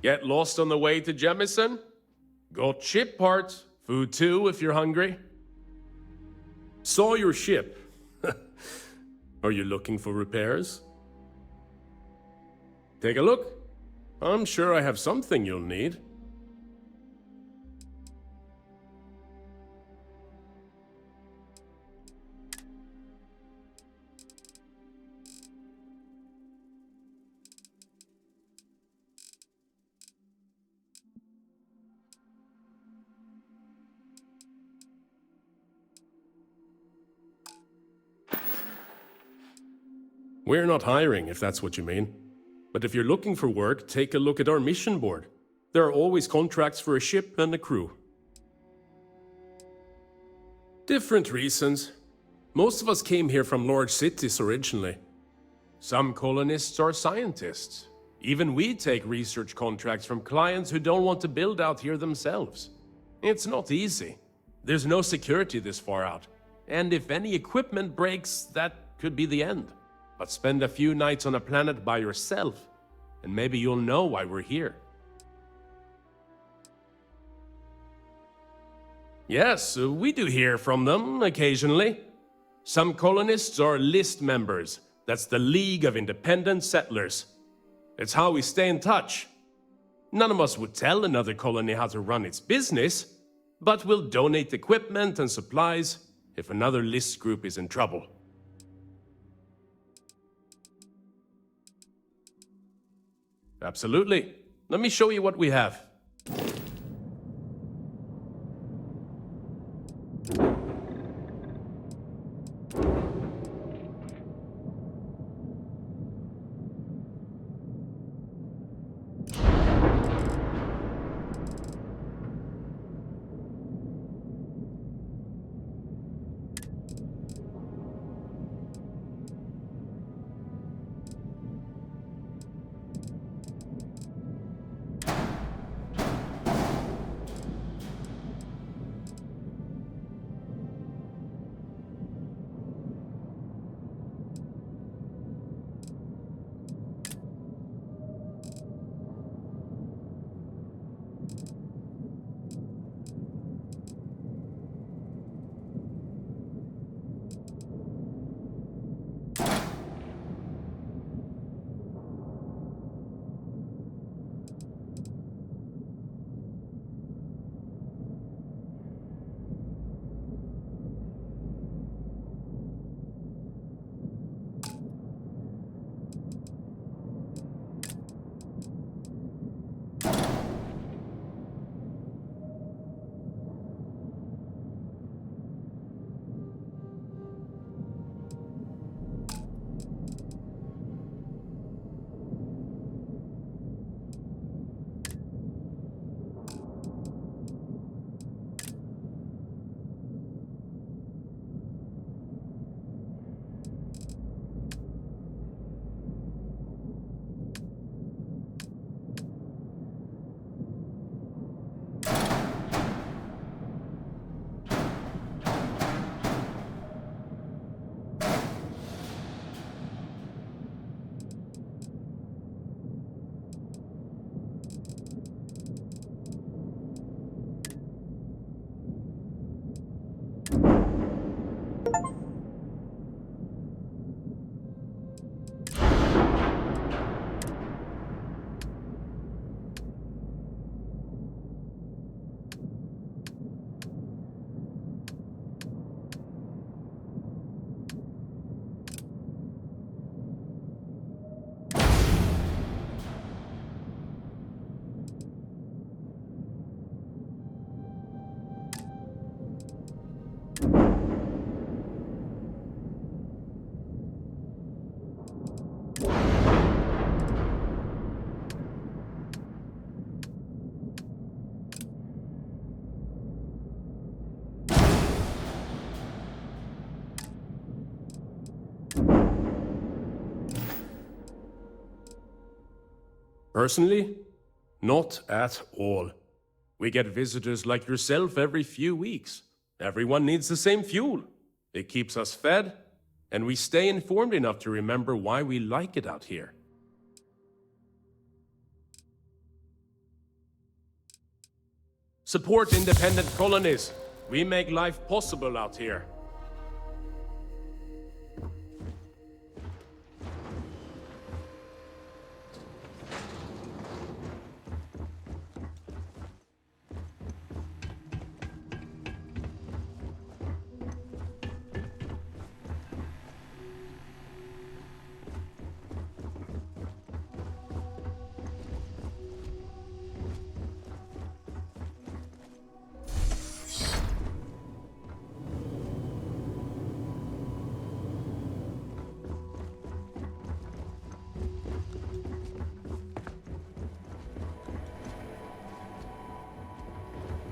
Get lost on the way to Jemison? Got ship parts, food too if you're hungry. Saw your ship. Are you looking for repairs? Take a look. I'm sure I have something you'll need. We're not hiring, if that's what you mean. But if you're looking for work, take a look at our mission board. There are always contracts for a ship and a crew. Different reasons. Most of us came here from large cities originally. Some colonists are scientists. Even we take research contracts from clients who don't want to build out here themselves. It's not easy. There's no security this far out. And if any equipment breaks, that could be the end. But spend a few nights on a planet by yourself, and maybe you'll know why we're here. Yes, we do hear from them occasionally. Some colonists are list members. That's the League of Independent Settlers. It's how we stay in touch. None of us would tell another colony how to run its business, but we'll donate equipment and supplies if another list group is in trouble. Absolutely. Let me show you what we have. Personally, not at all. We get visitors like yourself every few weeks. Everyone needs the same fuel. It keeps us fed, and we stay informed enough to remember why we like it out here. Support independent colonies. We make life possible out here.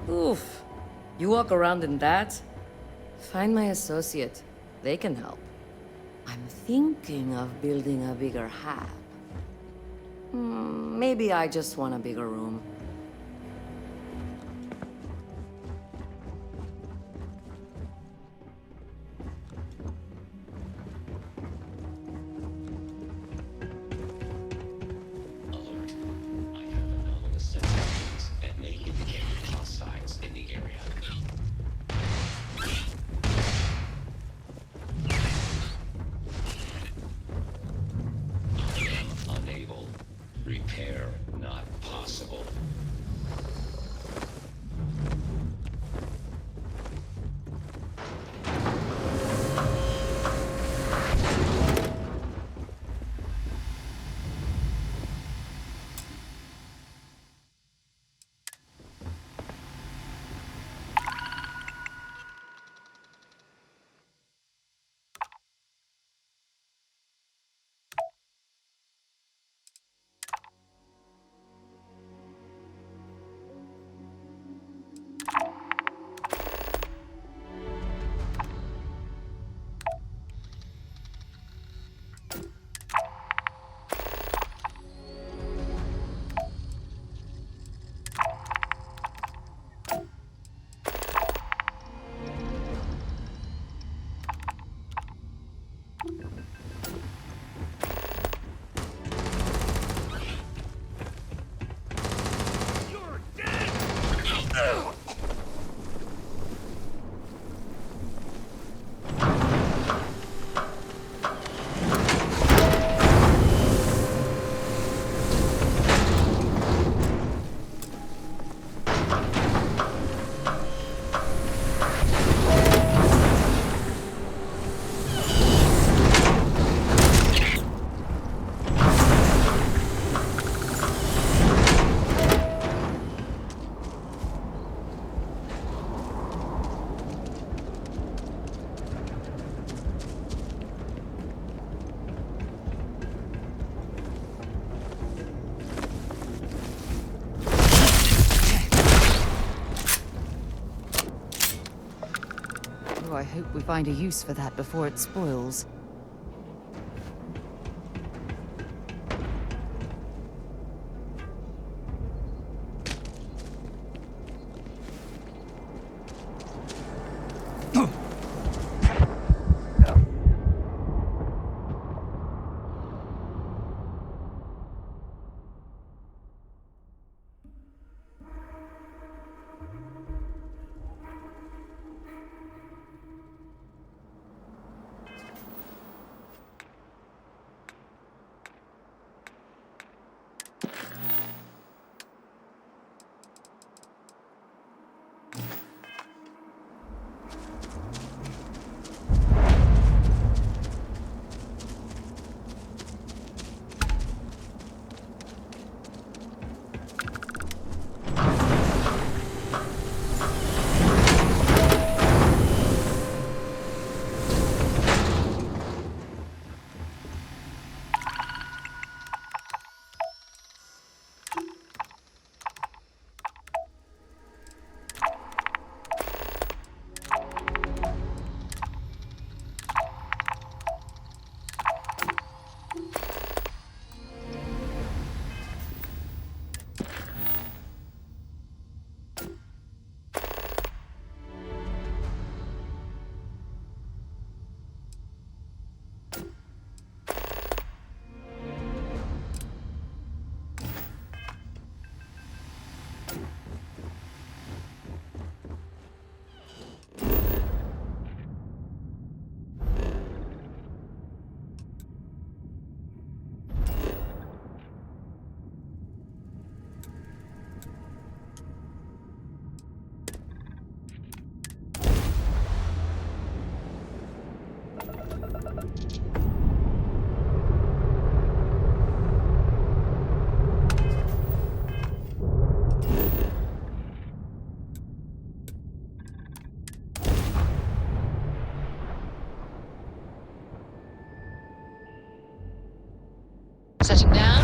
Oof. You walk around in that? Find my associate. They can help. I'm thinking of building a bigger hab. Maybe I just want a bigger room. Alert. I have anomalous sensations that may indicate hostiles in the area. I am unable. Repair not possible. Oh, I hope we find a use for that before it spoils. Touching down.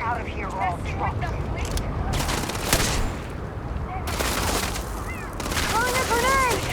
Out of here, or I'll drop you. Throwing a grenade!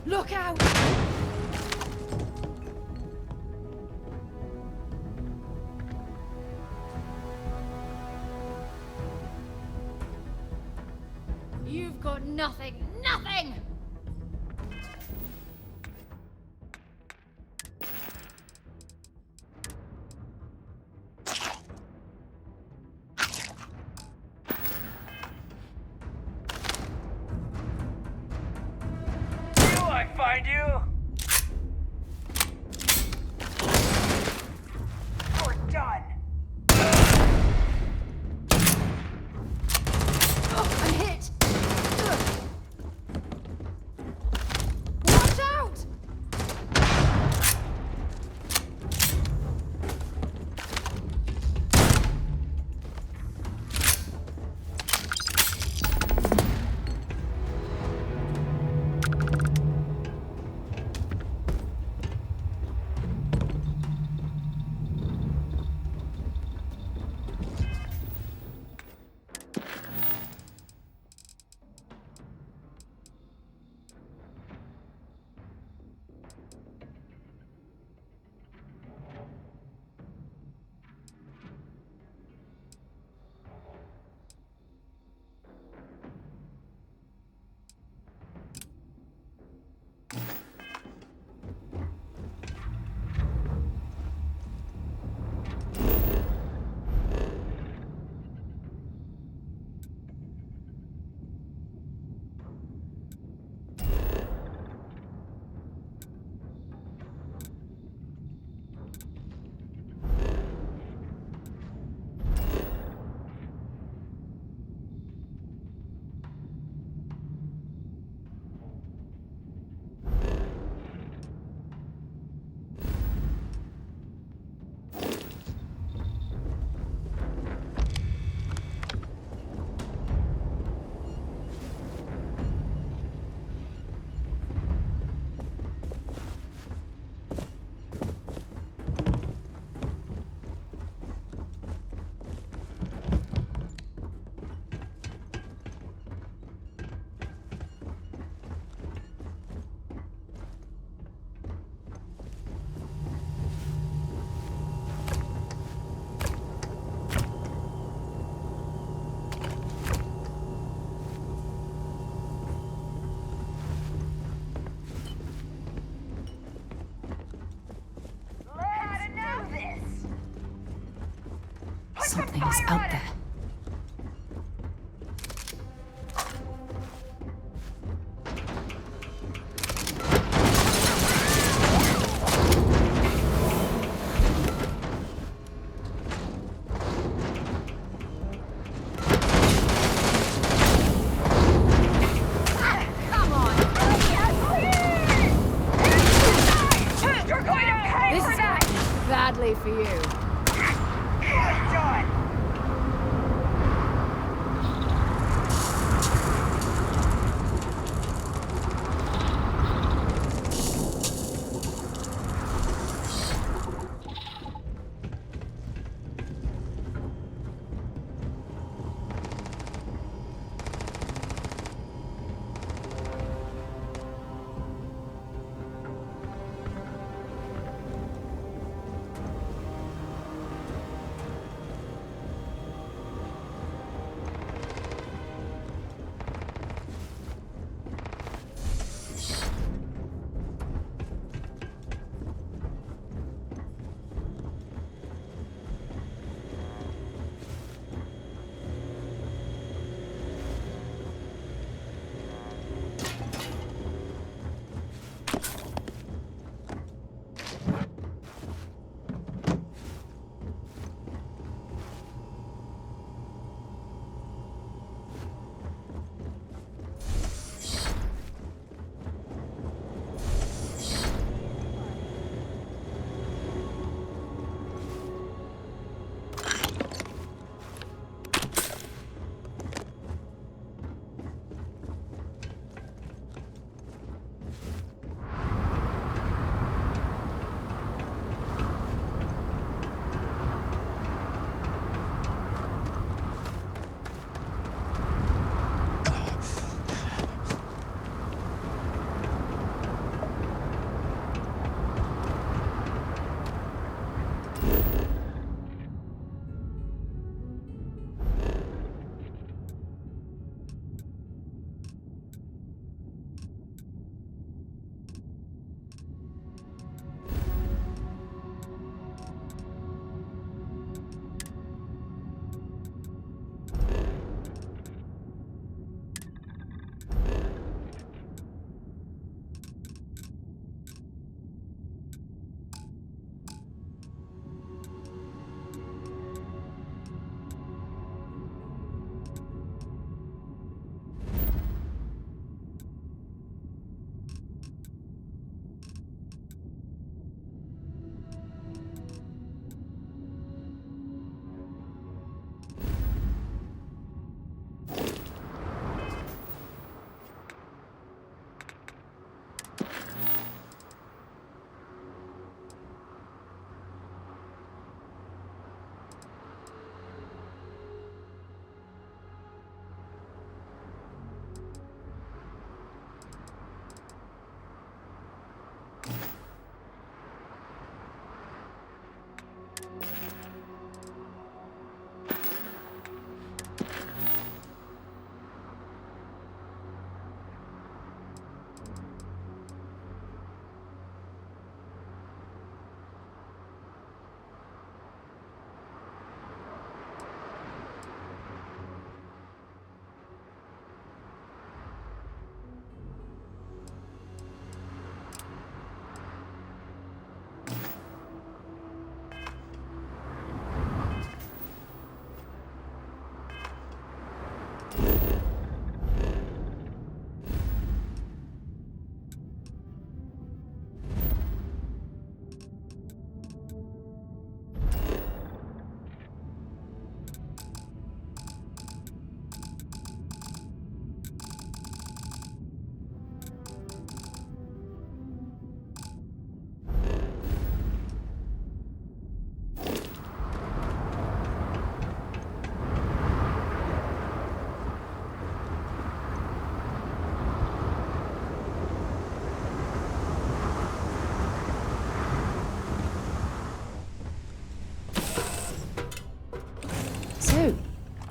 Look out! I've got nothing. Nothing! Do I find you? You're done. Oh, I'm hit! Watch out! Let's do this. Put some Something's fire out on there. it. Come on! You're going to pay This for is that! badly for you. Done!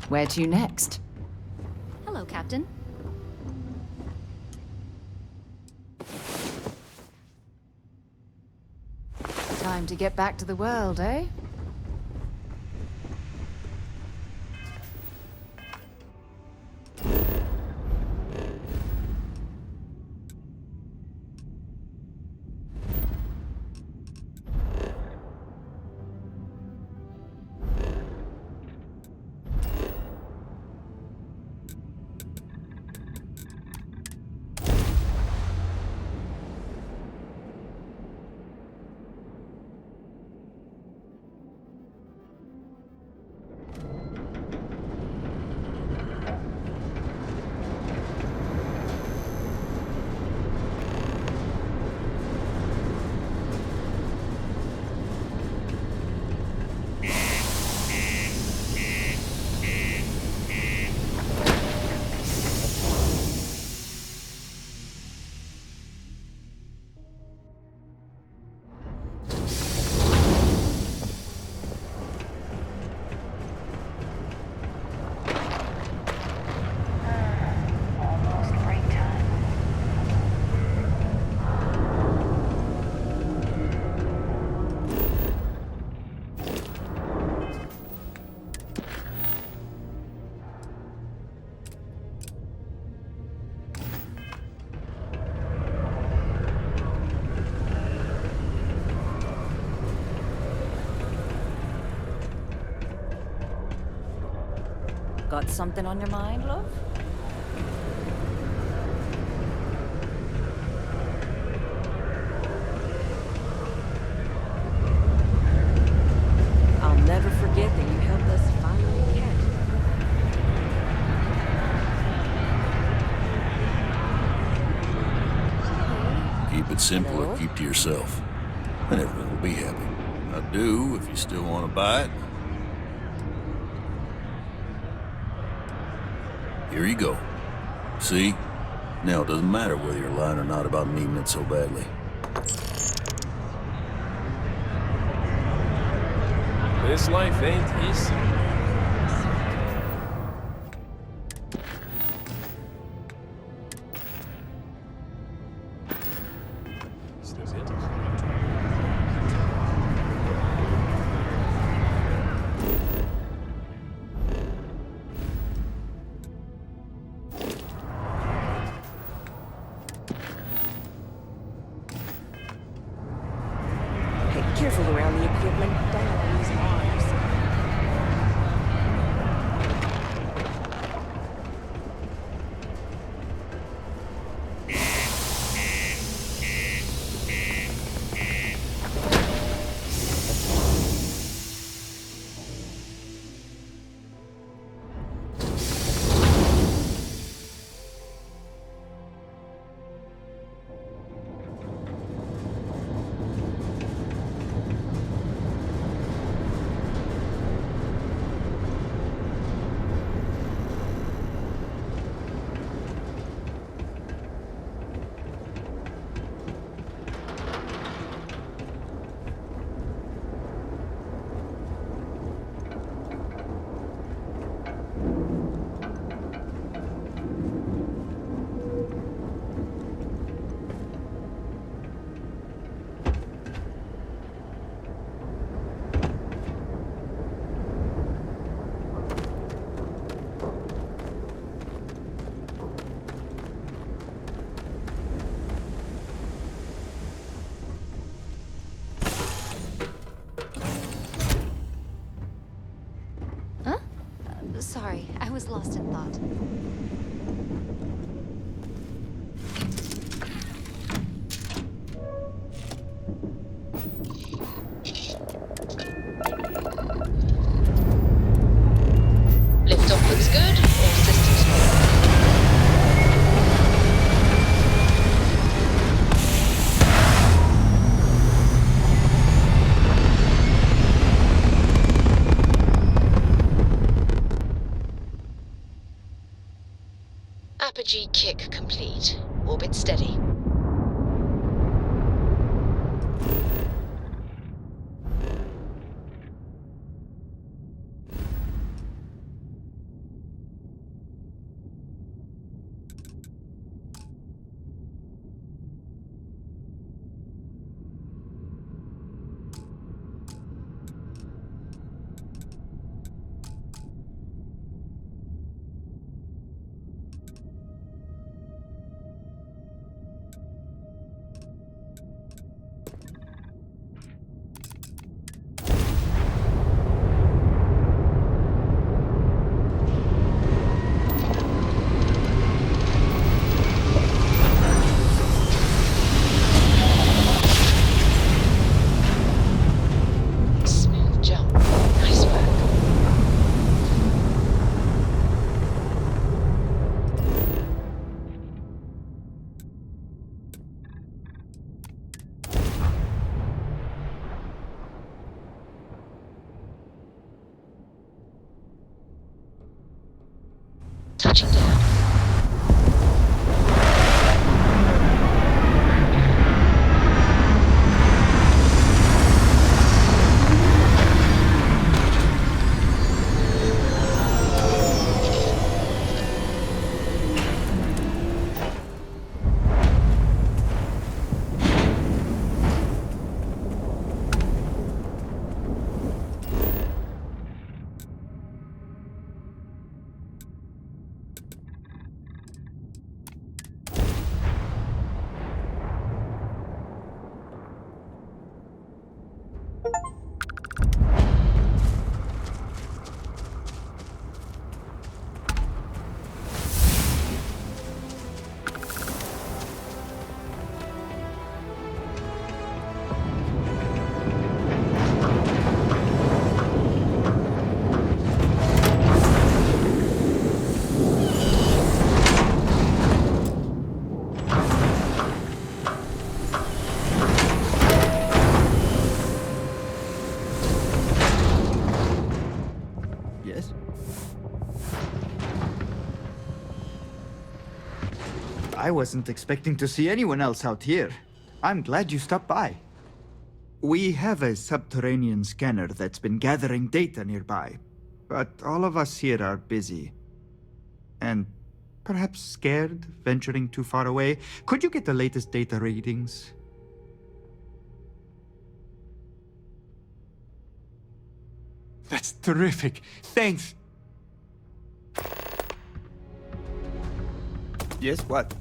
Where to next? Hello, Captain. Time to get back to the world, eh? Almost break time. Got something on your mind, love? I'll never forget that you helped us finally catch. Keep it simple or keep to yourself, and everyone will be happy. I do, if you still want to buy it. Here you go. See? Now it doesn't matter whether you're lying or not about needing it so badly. This life ain't easy. Hey, careful around the equipment. Don't want to lose arms. Sorry, I was lost in thought. Liftoff looks good. All systems go. Apogee kick complete. Orbit steady. Touching down. Yes? I wasn't expecting to see anyone else out here. I'm glad you stopped by. We have a subterranean scanner that's been gathering data nearby, but all of us here are busy. And perhaps scared, venturing too far away. Could you get the latest data readings? That's terrific. Thanks. Yes, what?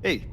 Hey.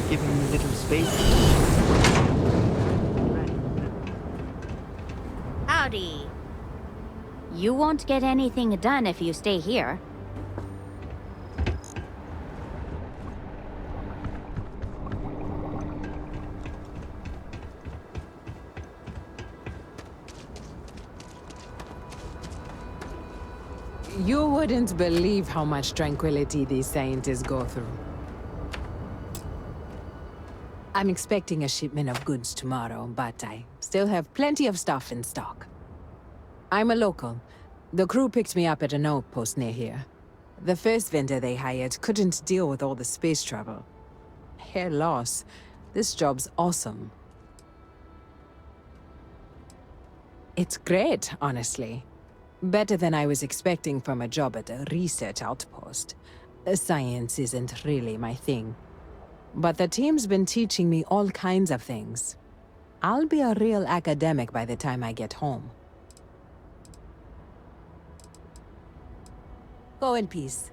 Give him a little space. Howdy. You won't get anything done if you stay here. You wouldn't believe how much tranquility these scientists go through. I'm expecting a shipment of goods tomorrow, but I still have plenty of stuff in stock. I'm a local. The crew picked me up at an outpost near here. The first vendor they hired couldn't deal with all the space travel. Hair loss. This job's awesome. It's great, honestly. Better than I was expecting from a job at a research outpost. Science isn't really my thing. But the team's been teaching me all kinds of things. I'll be a real academic by the time I get home. Go in peace.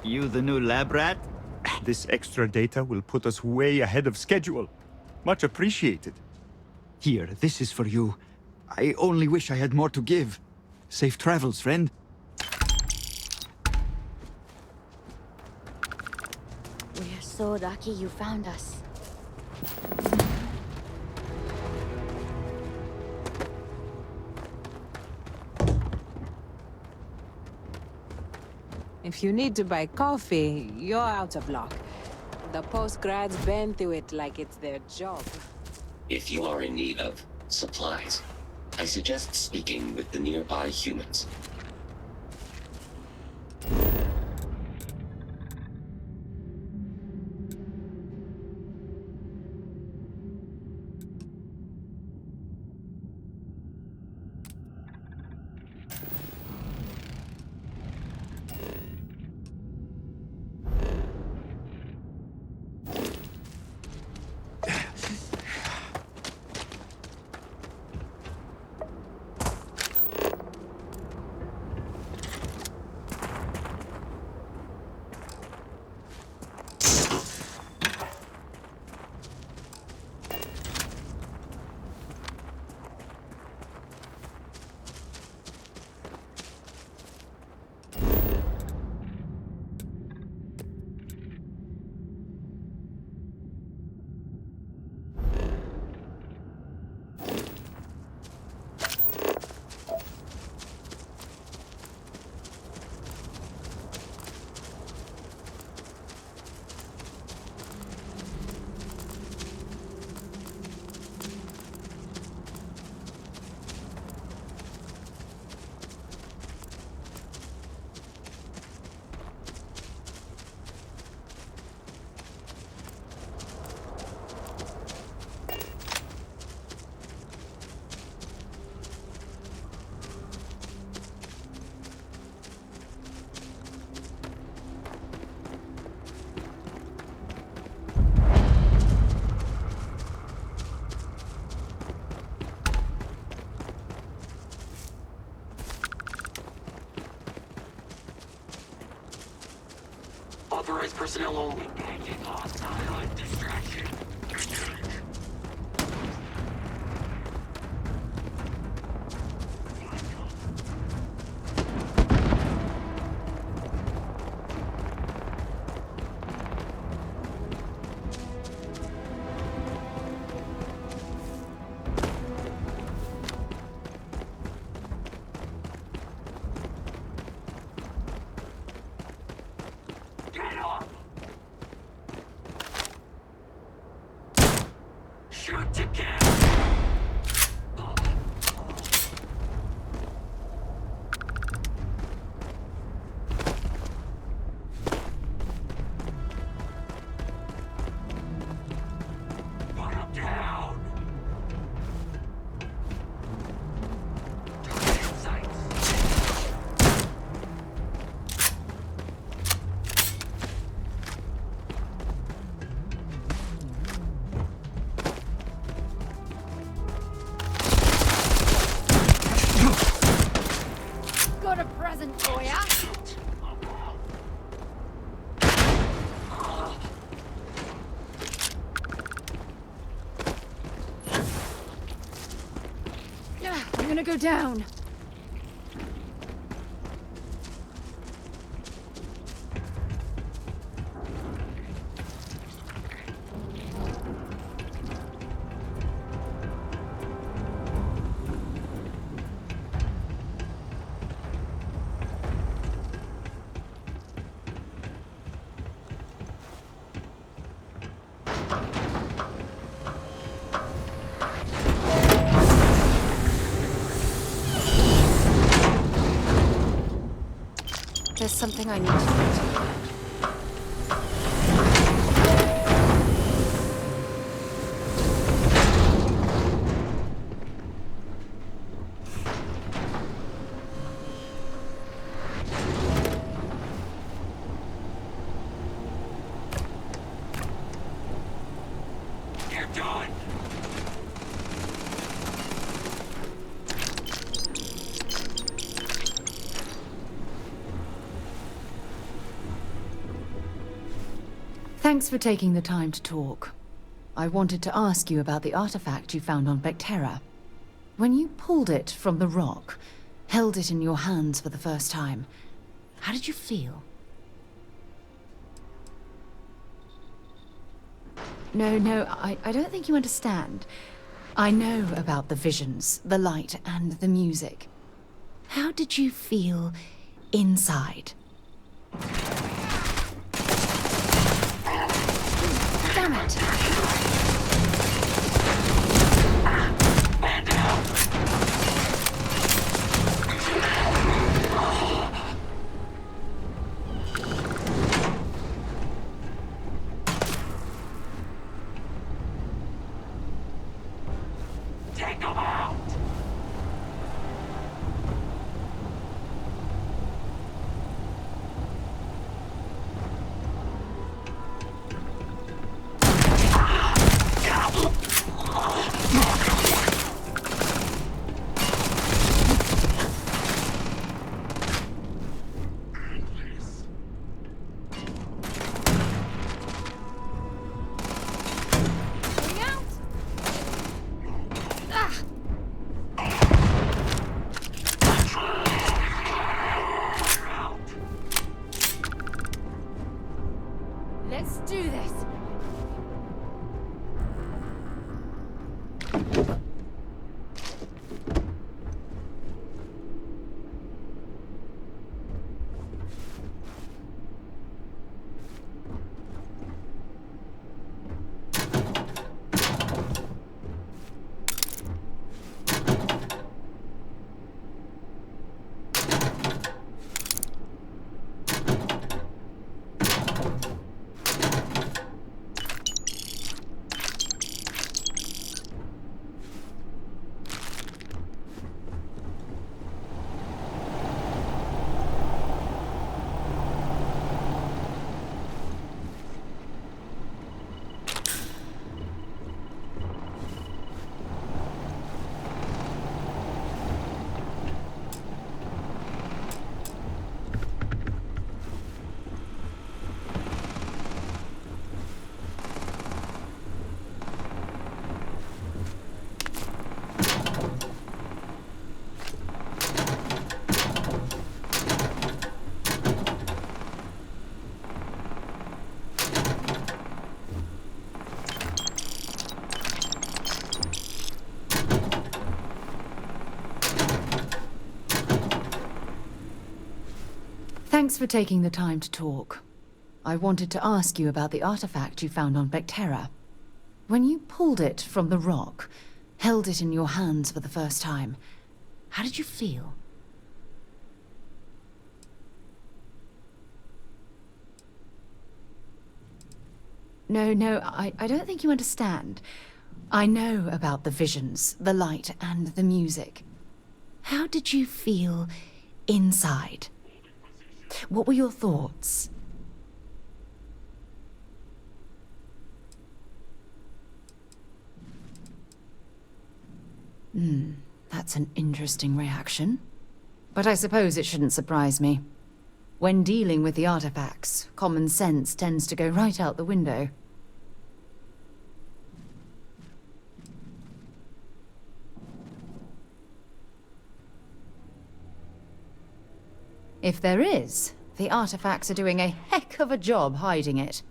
You the new lab rat? This extra data will put us way ahead of schedule. Much appreciated. Here, this is for you. I only wish I had more to give. Safe travels, friend. We're so lucky you found us. If you need to buy coffee, you're out of luck. The postgrads bend through it like it's their job. If you are in need of supplies, I suggest speaking with the nearby humans. Authorized personnel only. Hostile distraction. Shoot to kill! Put him down! Target sights! Got a present for ya. Yeah, I'm gonna go down. There's something I need to do. You're done! Thanks for taking the time to talk. I wanted to ask you about the artifact you found on Vectera. When you pulled it from the rock, held it in your hands for the first time, how did you feel? No, I don't think you understand. I know about the visions, the light, and the music. How did you feel inside? Damn it! Let's do this! Thanks for taking the time to talk. I wanted to ask you about the artifact you found on Vectera. When you pulled it from the rock, held it in your hands for the first time, how did you feel? No, I don't think you understand. I know about the visions, the light, and the music. How did you feel inside? What were your thoughts? That's an interesting reaction. But I suppose it shouldn't surprise me. When dealing with the artifacts, common sense tends to go right out the window. If there is, the artifacts are doing a heck of a job hiding it.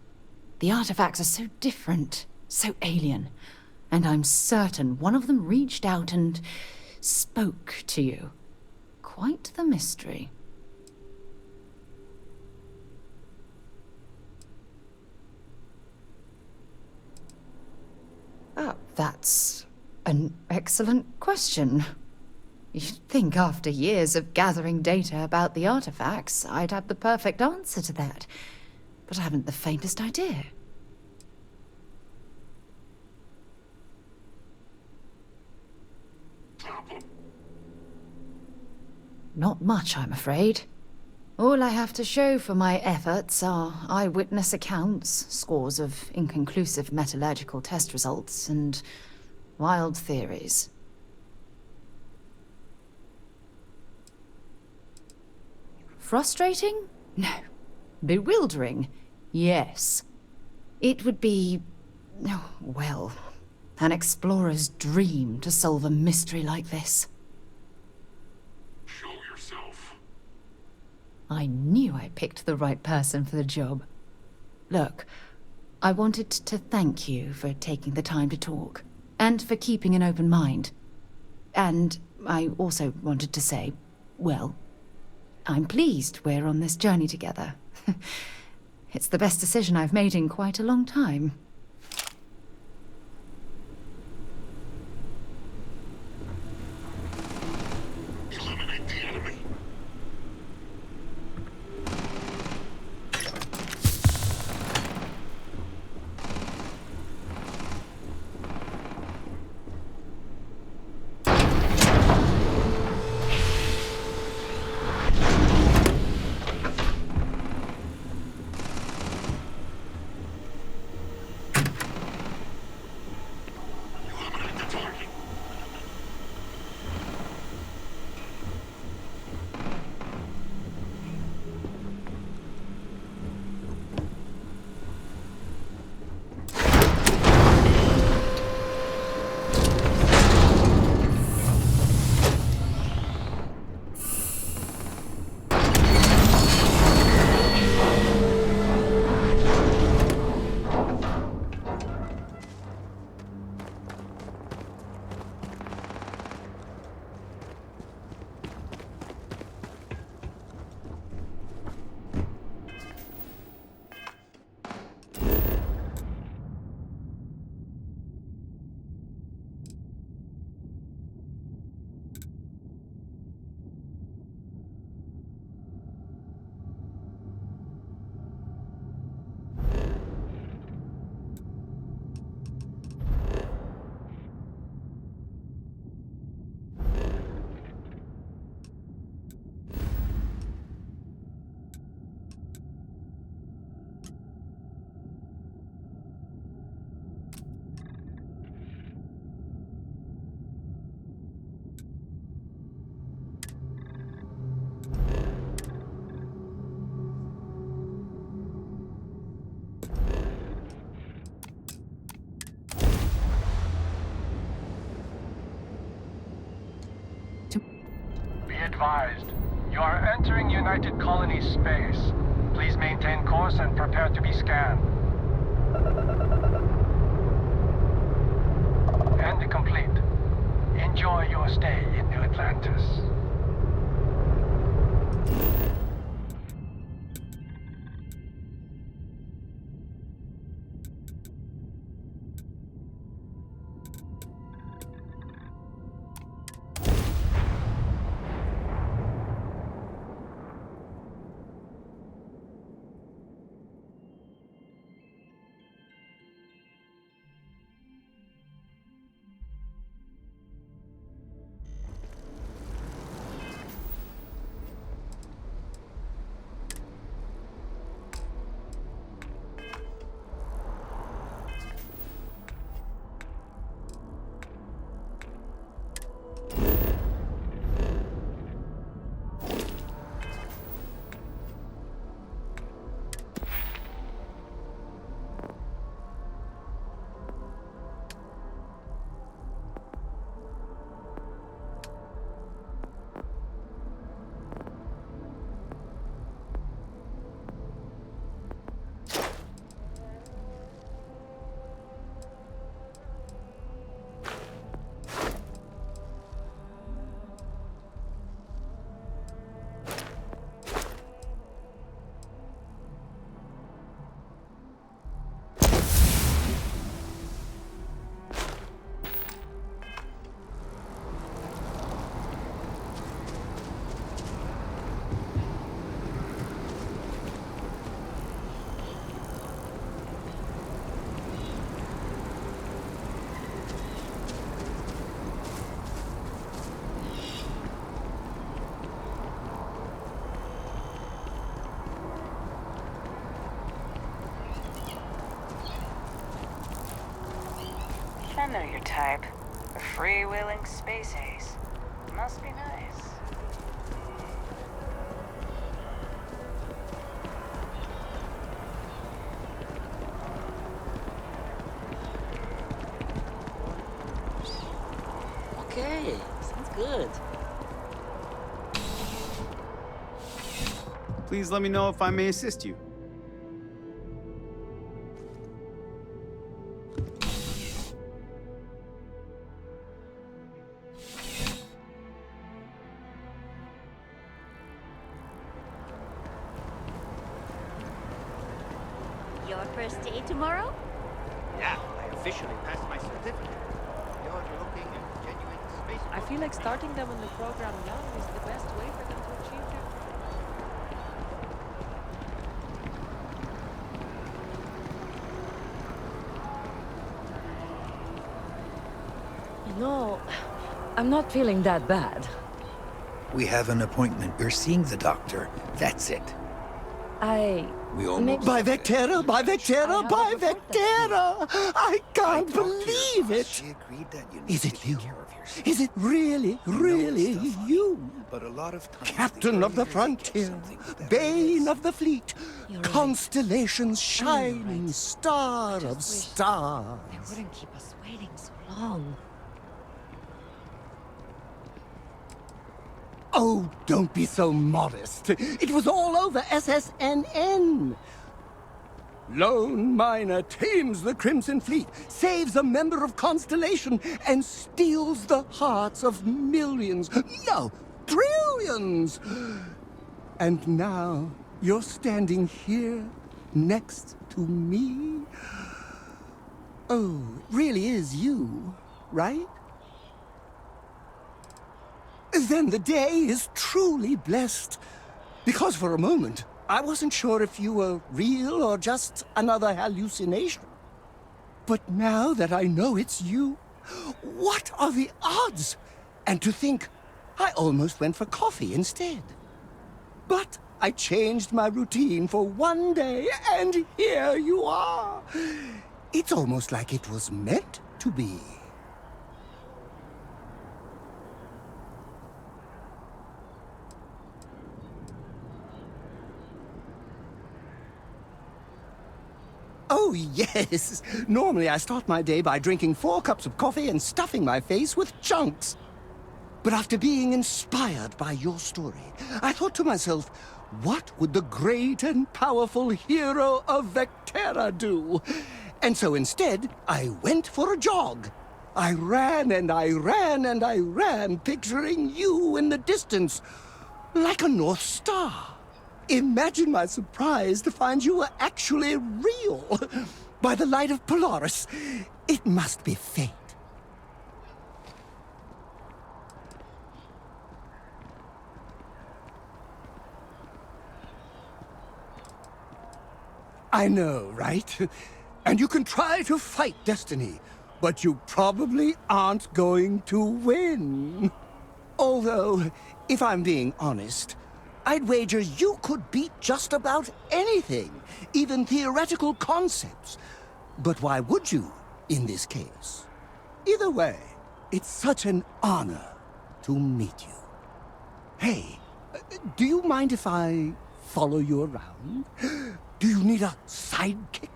The artifacts are so different, so alien, and I'm certain one of them reached out and spoke to you. Quite the mystery. Oh, that's an excellent question. You'd think after years of gathering data about the artifacts, I'd have the perfect answer to that. But I haven't the faintest idea. Not much, I'm afraid. All I have to show for my efforts are eyewitness accounts, scores of inconclusive metallurgical test results, and wild theories. Frustrating? No. Bewildering? Yes. It would be, oh, well, an explorer's dream to solve a mystery like this. Show yourself. I knew I picked the right person for the job. Look, I wanted to thank you for taking the time to talk, and for keeping an open mind. And I also wanted to say, well, I'm pleased we're on this journey together. It's the best decision I've made in quite a long time. Eliminate the enemy. Eliminate the target. Be advised, you are entering United Colony space. Please maintain course and prepare to be scanned. End complete. Enjoy your stay in New Atlantis. I know your type. A freewheeling space ace. Must be nice. good. Please let me know if I may assist you. Your first day tomorrow? Yeah, I officially passed my certificate. You're looking at genuine space. I feel like starting them on the program young is the best way for them to achieve their No, I'm not feeling that bad. We have an appointment. We're seeing the doctor. That's it. We almost... By Vectera, by Vectera, by Vectera! I can't believe it! She agreed that you Is need it to you? take care of yourself. Is it really, really you? But a lot of times Captain of the frontier, bane of the fleet, constellation's shining star of stars. They wouldn't keep us waiting so long. Oh, don't be so modest. It was all over SSNN. Lone miner tames the Crimson Fleet, saves a member of Constellation, and steals the hearts of millions, no, trillions. And now you're standing here next to me. Oh, it really is you, right? Then the day is truly blessed. Because for a moment, I wasn't sure if you were real or just another hallucination. But now that I know it's you, what are the odds? And to think, I almost went for coffee instead. But I changed my routine for one day, and here you are. It's almost like it was meant to be. Oh, yes. Normally I start my day by drinking 4 cups of coffee and stuffing my face with chunks. But after being inspired by your story, I thought to myself, what would the great and powerful hero of Vectera do? And so instead, I went for a jog. I ran and I ran and I ran, picturing you in the distance, like a North Star. Imagine my surprise to find you were actually real. By the light of Polaris, it must be fate. I know, right? And you can try to fight destiny, but you probably aren't going to win. Although, if I'm being honest, I'd wager you could beat just about anything, even theoretical concepts. But why would you, in this case? Either way, it's such an honor to meet you. Hey, do you mind if I follow you around? Do you need a sidekick?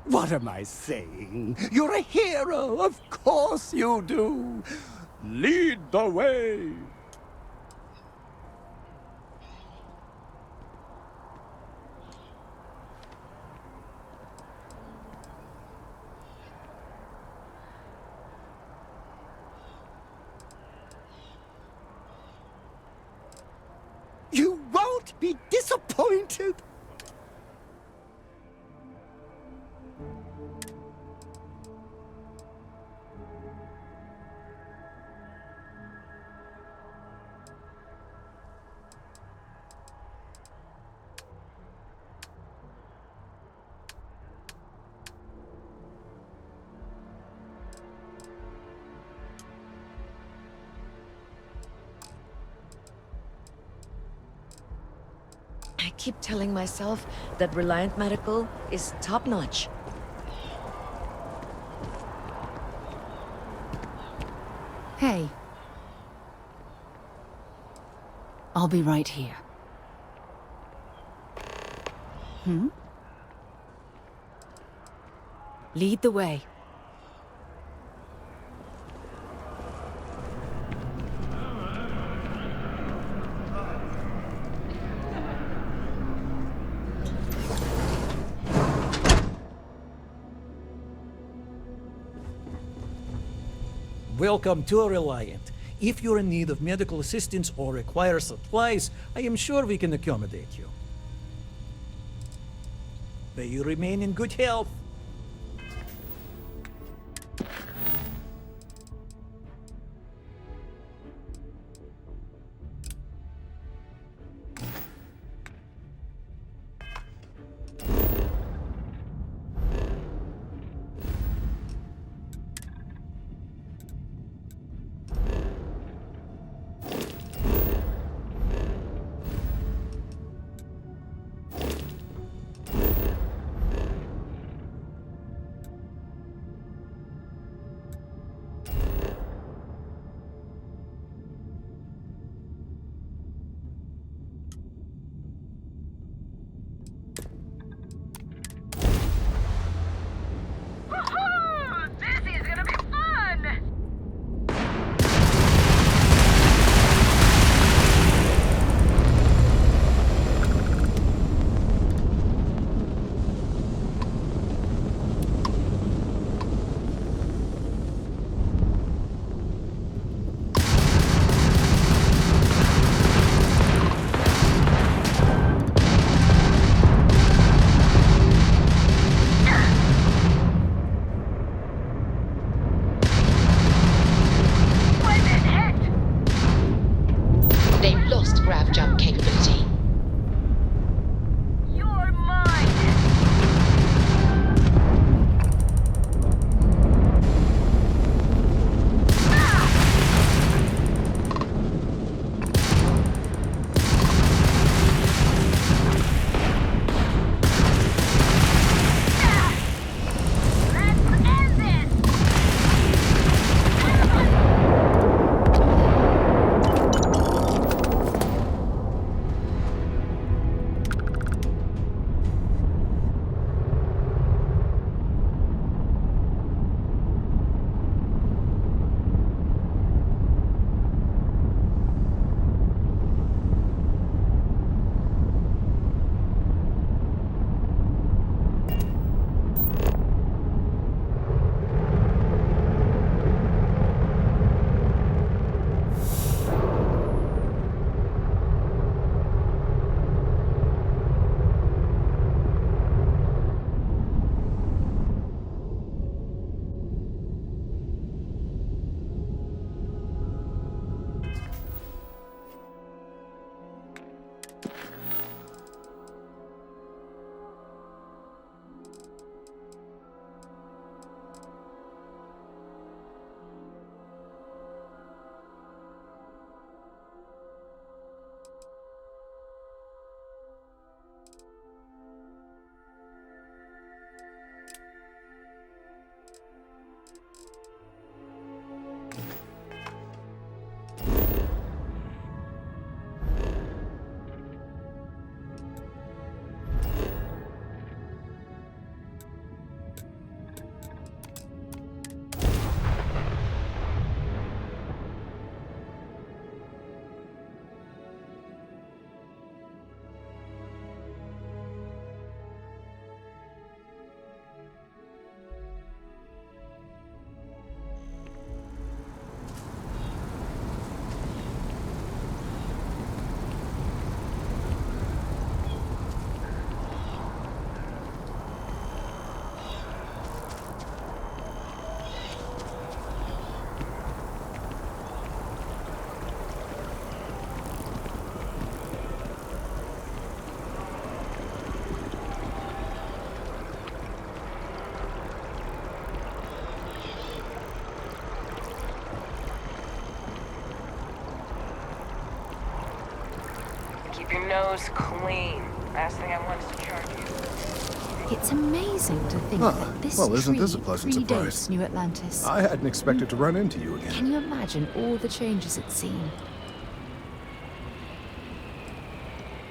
What am I saying? You're a hero, of course you do. Lead the way. You won't be disappointed. I keep telling myself that Reliant Medical is top-notch. Hey. I'll be right here. Lead the way. Welcome to Reliant. If you're in need of medical assistance or require supplies, I am sure we can accommodate you. May you remain in good health. Keep your nose clean. Last thing I want is to charge you. It's amazing to think that this well, isn't tree this a pleasant predates surprise? New Atlantis. I hadn't expected to run into you again. Can you imagine all the changes it's seen?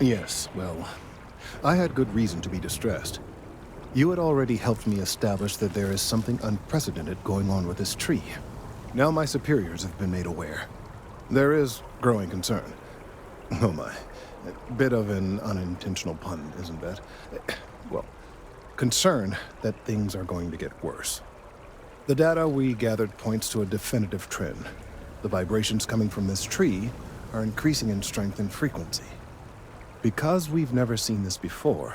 Yes, well, I had good reason to be distressed. You had already helped me establish that there is something unprecedented going on with this tree. Now my superiors have been made aware. There is growing concern. Oh my. A bit of an unintentional pun, isn't that? Well, concern that things are going to get worse. The data we gathered points to a definitive trend. The vibrations coming from this tree are increasing in strength and frequency. Because we've never seen this before,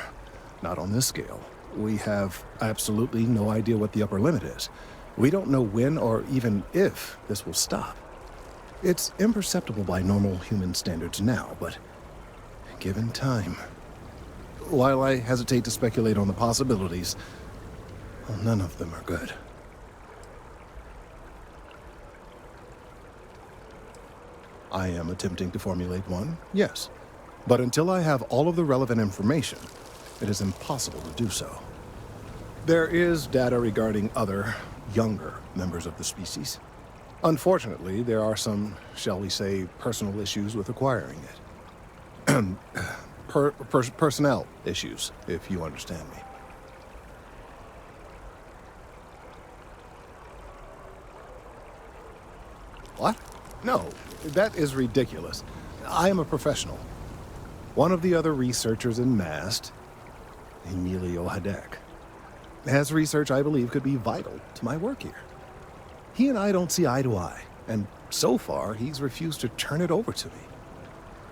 not on this scale, we have absolutely no idea what the upper limit is. We don't know when or even if this will stop. It's imperceptible by normal human standards now, but given time... While I hesitate to speculate on the possibilities, well, none of them are good. I am attempting to formulate one, yes. But until I have all of the relevant information, it is impossible to do so. There is data regarding other, younger members of the species. Unfortunately, there are some, shall we say, personal issues with acquiring it. Personnel issues, if you understand me. What? No, that is ridiculous. I am a professional. One of the other researchers in MAST, Emilio Hadek, has research I believe could be vital to my work here. He and I don't see eye to eye, and so far he's refused to turn it over to me.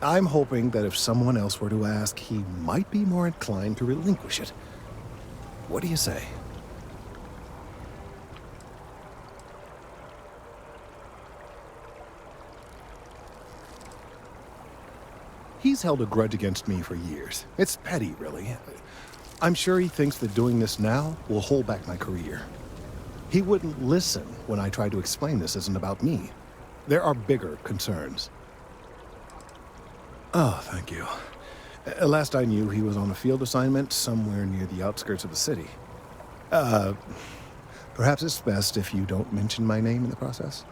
I'm hoping that if someone else were to ask, he might be more inclined to relinquish it. What do you say? He's held a grudge against me for years. It's petty, really. I'm sure he thinks that doing this now will hold back my career. He wouldn't listen when I tried to explain this isn't about me. There are bigger concerns. Oh, thank you. Last I knew, he was on a field assignment somewhere near the outskirts of the city. Perhaps it's best if you don't mention my name in the process?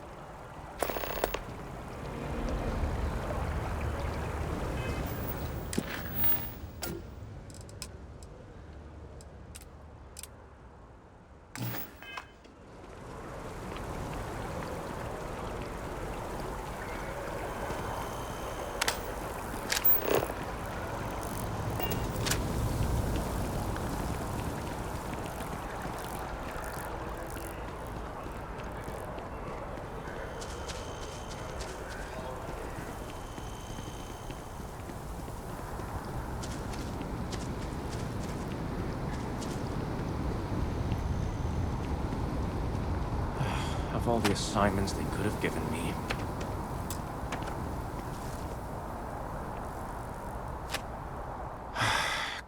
Of all the assignments they could have given me.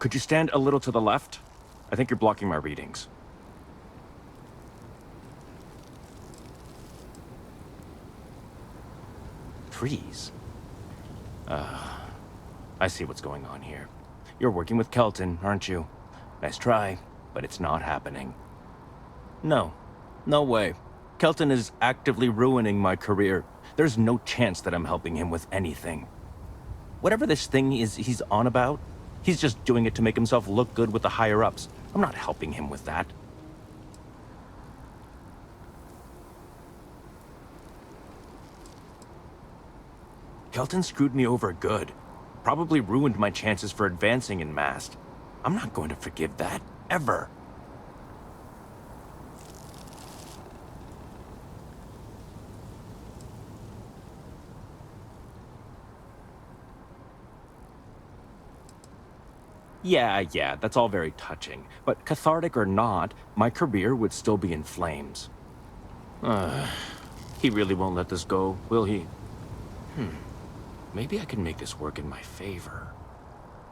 Could you stand a little to the left? I think you're blocking my readings. Trees? I see what's going on here. You're working with Kelton, aren't you? Nice try, but it's not happening. No. No way. Kelton is actively ruining my career. There's no chance that I'm helping him with anything. Whatever this thing is he's on about, he's just doing it to make himself look good with the higher-ups. I'm not helping him with that. Kelton screwed me over good. Probably ruined my chances for advancing in MAST. I'm not going to forgive that, ever. Yeah, that's all very touching. But cathartic or not, my career would still be in flames. He really won't let this go, will he? Maybe I can make this work in my favor.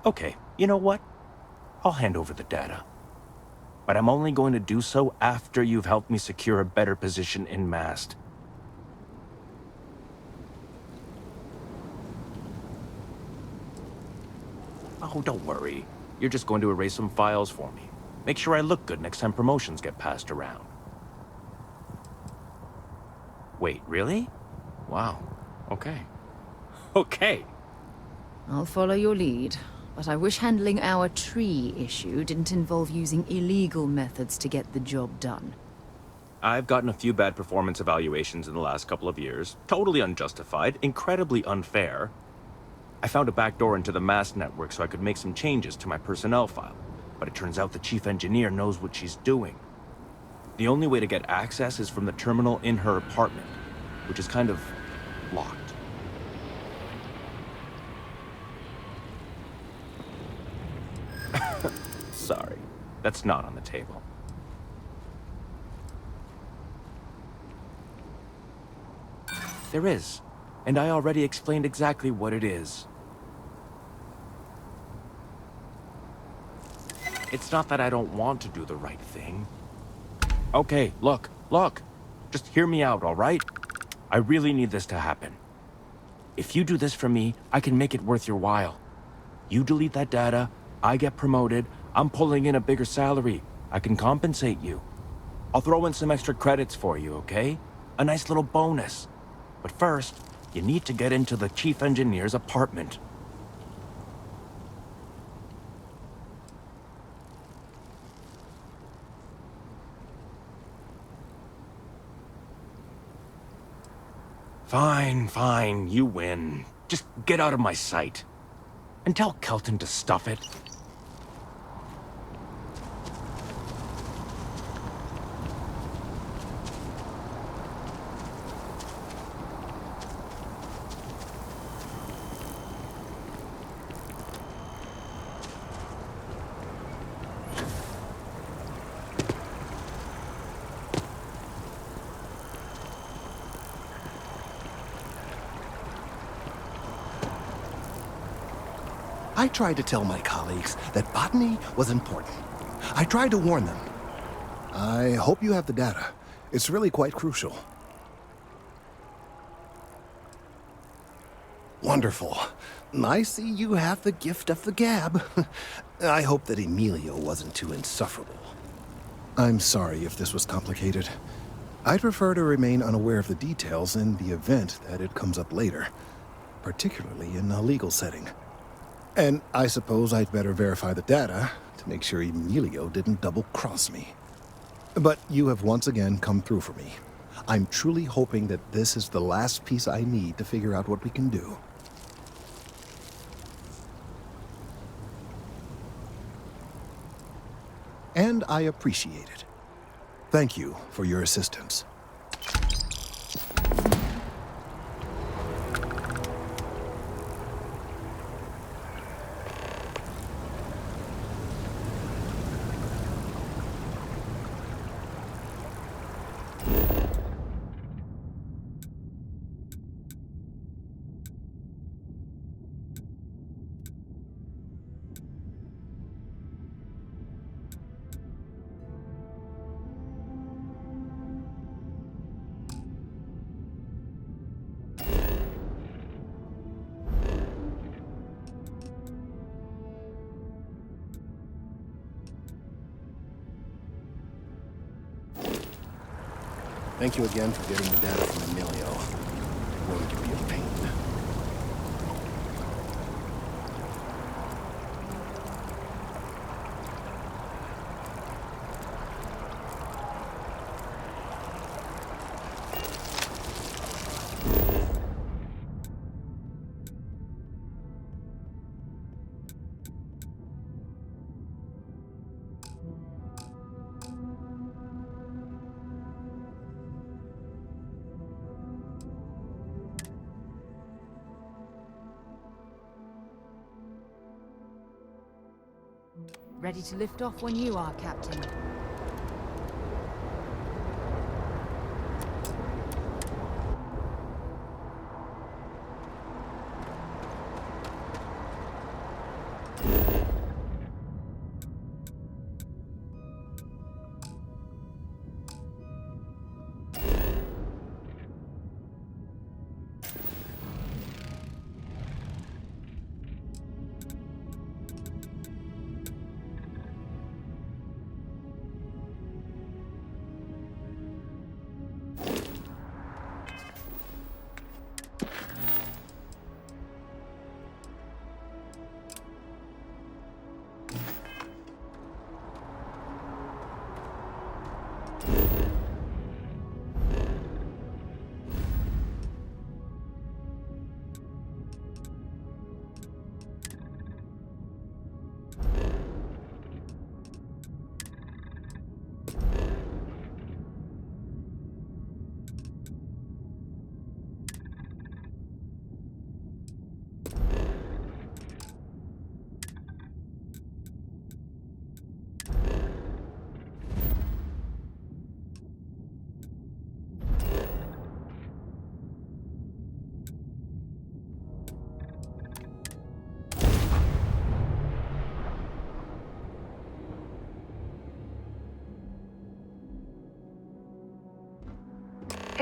Okay, you know what? I'll hand over the data. But I'm only going to do so after you've helped me secure a better position in MAST. Oh, don't worry. You're just going to erase some files for me. Make sure I look good next time promotions get passed around. Wait, really? Wow. Okay. Okay. I'll follow your lead, but I wish handling our tree issue didn't involve using illegal methods to get the job done. I've gotten a few bad performance evaluations in the last couple of years. Totally unjustified, incredibly unfair. I found a backdoor into the MAST network so I could make some changes to my personnel file, but it turns out the chief engineer knows what she's doing. The only way to get access is from the terminal in her apartment, which is kind of locked. Sorry, that's not on the table. There is, and I already explained exactly what it is. It's not that I don't want to do the right thing. Okay, look. Just hear me out, all right? I really need this to happen. If you do this for me, I can make it worth your while. You delete that data, I get promoted, I'm pulling in a bigger salary. I can compensate you. I'll throw in some extra credits for you, okay? A nice little bonus. But first, you need to get into the chief engineer's apartment. Fine, you win. Just get out of my sight. And tell Kelton to stuff it. I tried to tell my colleagues that botany was important. I tried to warn them. I hope you have the data. It's really quite crucial. Wonderful. I see you have the gift of the gab. I hope that Emilio wasn't too insufferable. I'm sorry if this was complicated. I'd prefer to remain unaware of the details in the event that it comes up later, particularly in a legal setting. And I suppose I'd better verify the data to make sure Emilio didn't double-cross me. But you have once again come through for me. I'm truly hoping that this is the last piece I need to figure out what we can do. And I appreciate it. Thank you for your assistance. Thank you again for getting the data from Emilio. I'm going to be a pain. Ready to lift off when you are, Captain.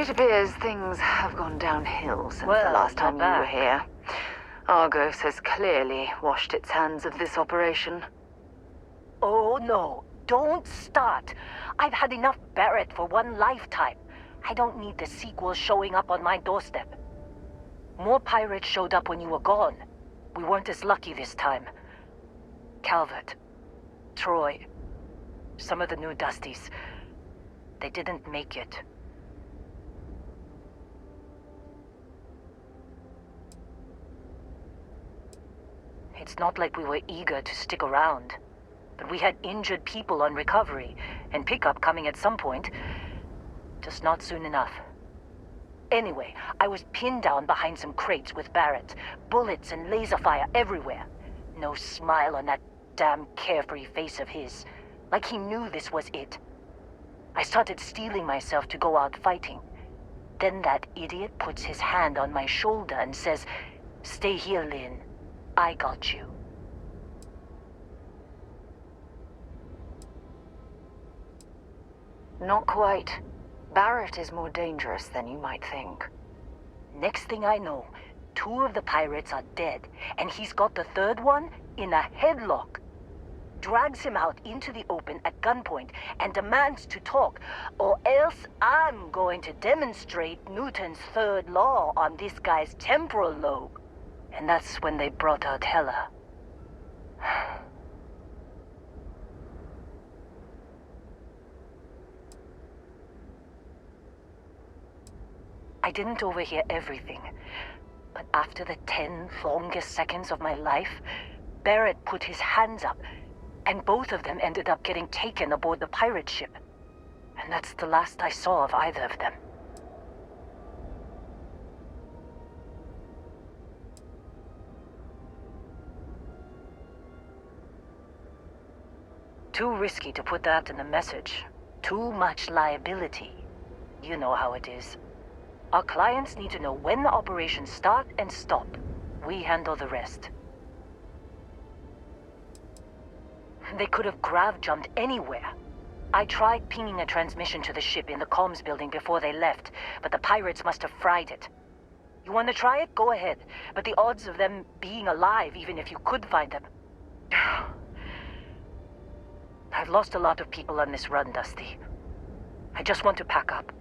It appears things have gone downhill since the Well, last time you not were back. here. Argos has clearly washed its hands of this operation. Oh no, don't start. I've had enough Barrett for one lifetime. I don't need the sequel showing up on my doorstep. More pirates showed up when you were gone. We weren't as lucky this time. Calvert, Troy, some of the new Dusties, they didn't make it. It's not like we were eager to stick around. But we had injured people on recovery, and pickup coming at some point. Just not soon enough. Anyway, I was pinned down behind some crates with Barrett. Bullets and laser fire everywhere. No smile on that damn carefree face of his. Like he knew this was it. I started steeling myself to go out fighting. Then that idiot puts his hand on my shoulder and says, "Stay here, Lynn. I got you." Not quite. Barrett is more dangerous than you might think. Next thing I know, 2 of the pirates are dead, and he's got the 3rd one in a headlock. Drags him out into the open at gunpoint and demands to talk, or else I'm going to demonstrate Newton's 3rd law on this guy's temporal lobe. And that's when they brought out Hela. I didn't overhear everything, but after the 10 longest seconds of my life, Barrett put his hands up, and both of them ended up getting taken aboard the pirate ship. And that's the last I saw of either of them. Too risky to put that in the message. Too much liability. You know how it is. Our clients need to know when the operations start and stop. We handle the rest. They could have grav-jumped anywhere. I tried pinging a transmission to the ship in the comms building before they left, but the pirates must have fried it. You want to try it? Go ahead. But the odds of them being alive, even if you could find them... I've lost a lot of people on this run, Dusty. I just want to pack up.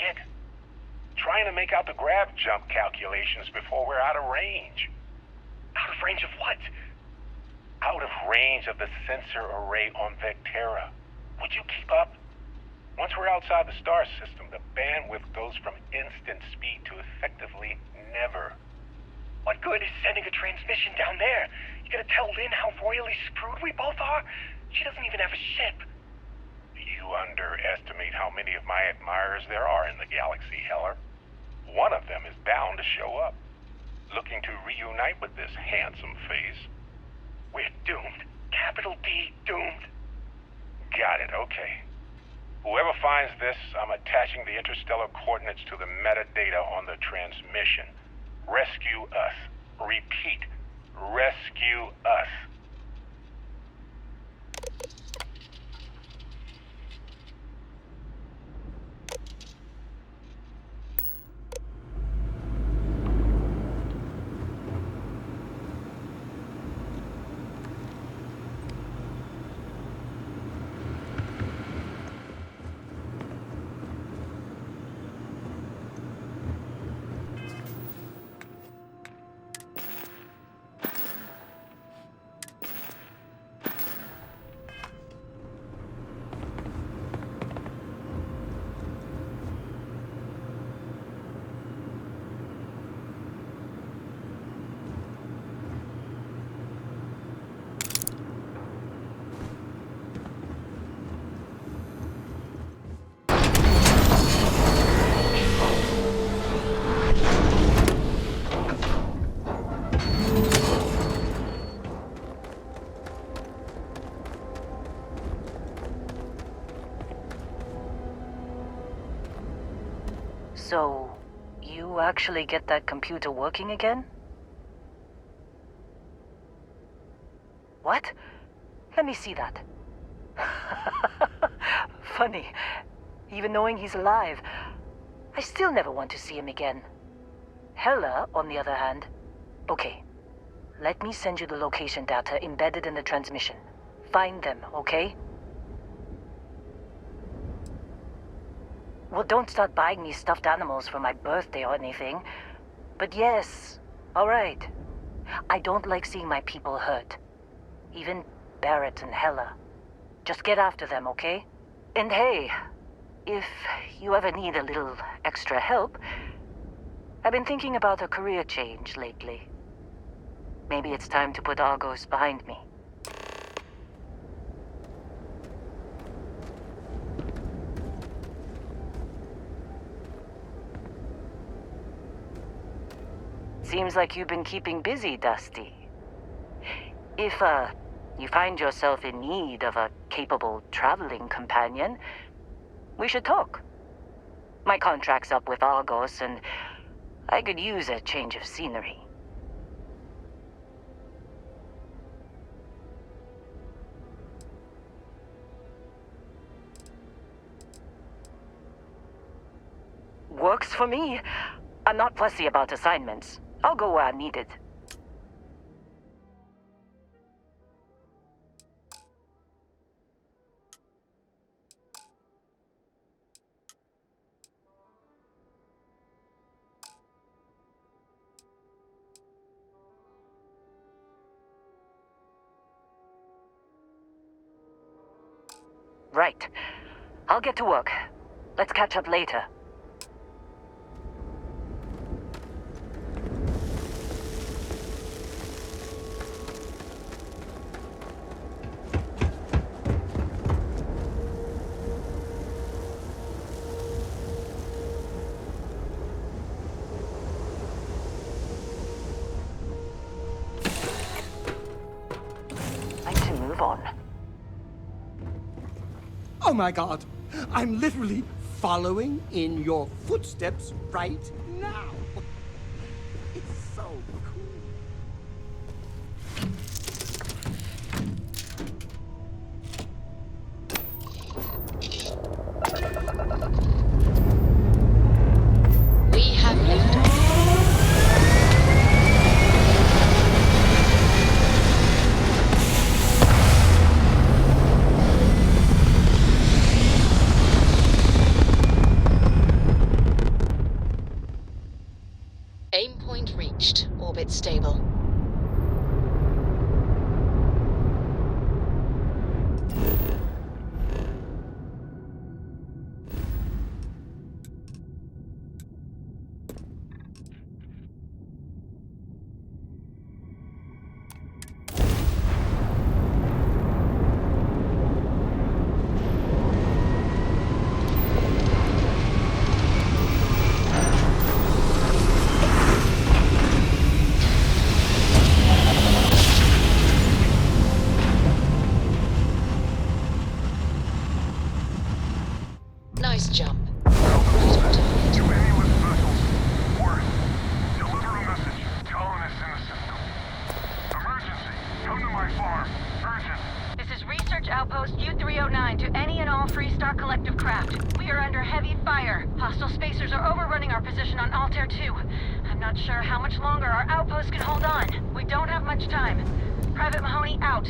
quiet. Trying to make out the grav jump calculations before we're out of range. Out of range of what? Out of range of the sensor array on Vectera. Would you keep up? Once we're outside the star system, the bandwidth goes from instant speed to effectively never. What good is sending a transmission down there? You gonna tell Lynn how royally screwed we both are? She doesn't even have a ship. You underestimate how many of my admirers there are in the galaxy, Heller. One of them is bound to show up, looking to reunite with this handsome face. We're doomed. Capital D, doomed. Got it, okay. Whoever finds this, I'm attaching the interstellar coordinates to the metadata on the transmission. Rescue us. Repeat. Rescue us. So, you actually get that computer working again? What? Let me see that. Funny. Even knowing he's alive, I still never want to see him again. Hella, on the other hand. Okay. Let me send you the location data embedded in the transmission. Find them, okay? Well, don't start buying me stuffed animals for my birthday or anything. But yes, alright. I don't like seeing my people hurt. Even Barrett and Hella. Just get after them, okay? And hey, if you ever need a little extra help, I've been thinking about a career change lately. Maybe it's time to put Argos behind me. Seems like you've been keeping busy, Dusty. If, you find yourself in need of a capable traveling companion, we should talk. My contract's up with Argos, and I could use a change of scenery. Works for me. I'm not fussy about assignments. I'll go where I'm needed. Right. I'll get to work. Let's catch up later. On. Oh my god! I'm literally following in your footsteps right now! It's so cool. We have liftoff. reached orbit stable. Nice jump. Right on target. To any with vessels, worry. Deliver a message. Colonists in the system. Emergency. Come to my farm. Urgent. This is Research Outpost U-309 to any and all Freestar Collective craft. We are under heavy fire. Hostile spacers are overrunning our position on Altair 2. I'm not sure how much longer our outpost can hold on. We don't have much time. Private Mahoney out.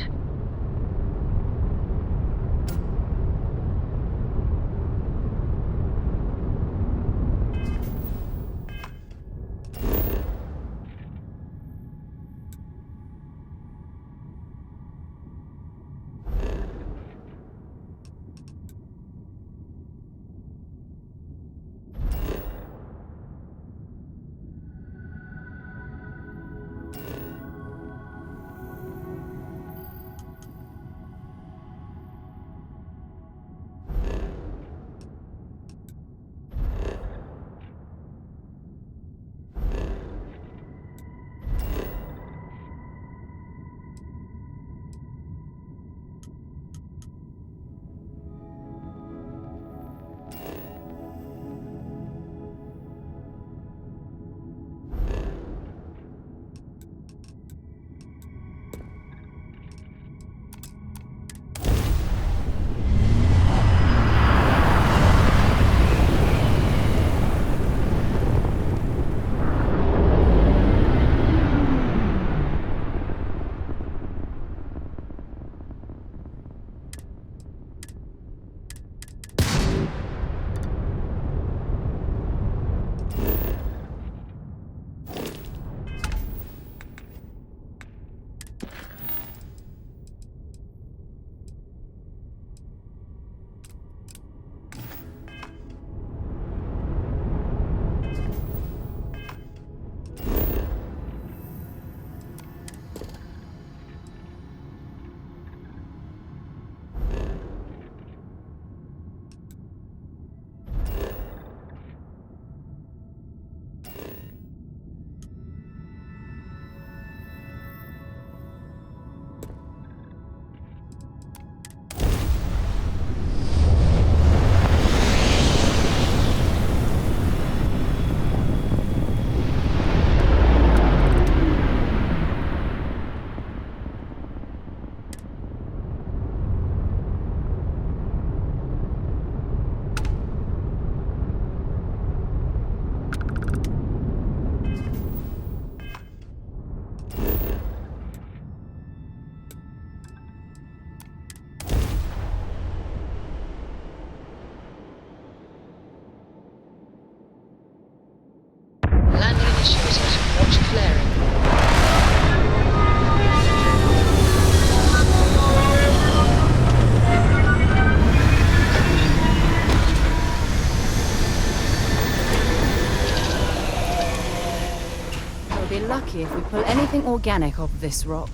Landing initiated. Watch flaring. We'll be lucky if we pull anything organic off this rock.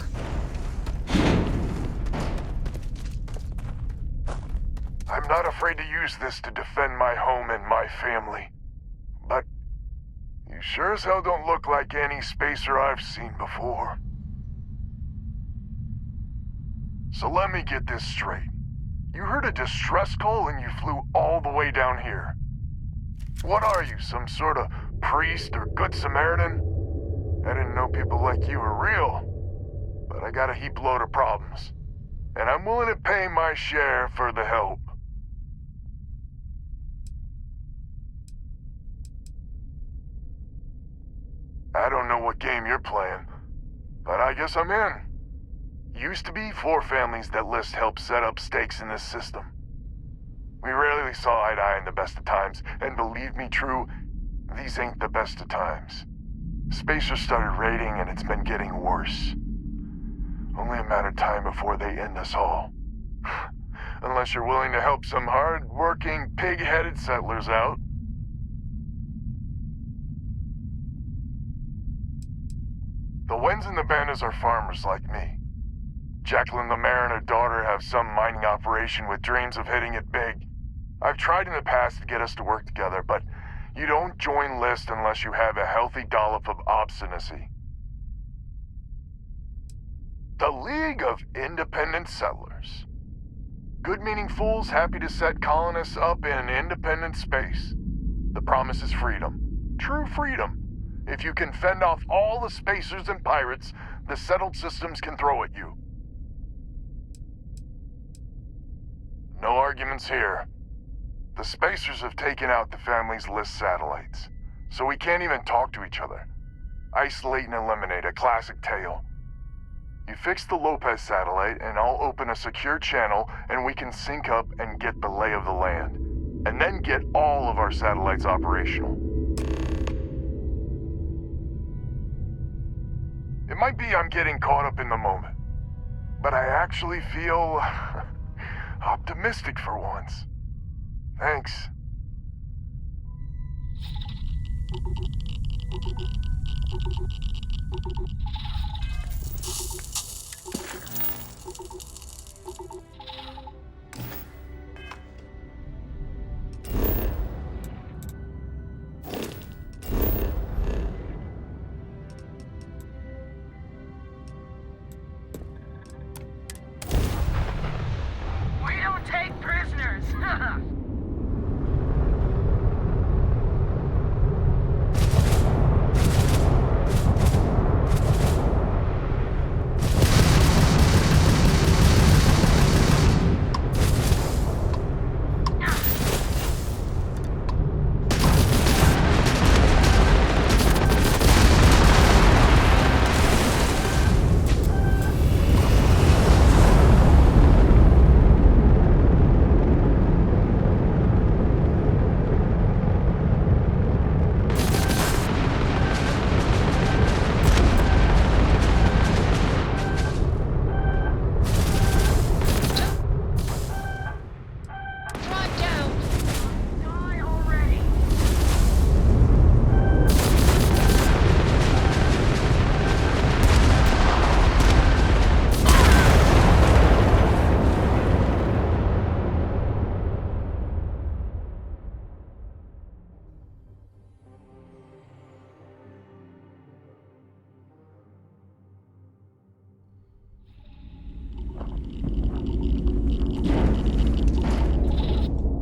I'm not afraid to use this to defend my home and my family. But you sure as hell don't look like any spacer I've seen before. So let me get this straight. You heard a distress call and you flew all the way down here. What are you, some sort of priest or good Samaritan? I didn't know people like you were real, but I got a heap load of problems. And I'm willing to pay my share for the help. I don't know what game you're playing, but I guess I'm in. Used to be 4 families that list help set up stakes in this system. We rarely saw eye to eye in the best of times, and believe me, True, these ain't the best of times. Spacers started raiding and it's been getting worse. Only a matter of time before they end us all. Unless you're willing to help some hard-working, pig-headed settlers out. The Wens and the Bandas are farmers like me. Jacqueline Lemaire and her daughter have some mining operation with dreams of hitting it big. I've tried in the past to get us to work together, but you don't join list unless you have a healthy dollop of obstinacy. The League of Independent Settlers. Good-meaning fools happy to set colonists up in an independent space. The promise is freedom. True freedom. If you can fend off all the spacers and pirates the settled systems can throw at you. No arguments here. The spacers have taken out the family's list satellites, so we can't even talk to each other. Isolate and eliminate, a classic tale. You fix the Lopez satellite and I'll open a secure channel and we can sync up and get the lay of the land. And then get all of our satellites operational. It might be I'm getting caught up in the moment, but I actually feel optimistic for once. Thanks. We don't take prisoners!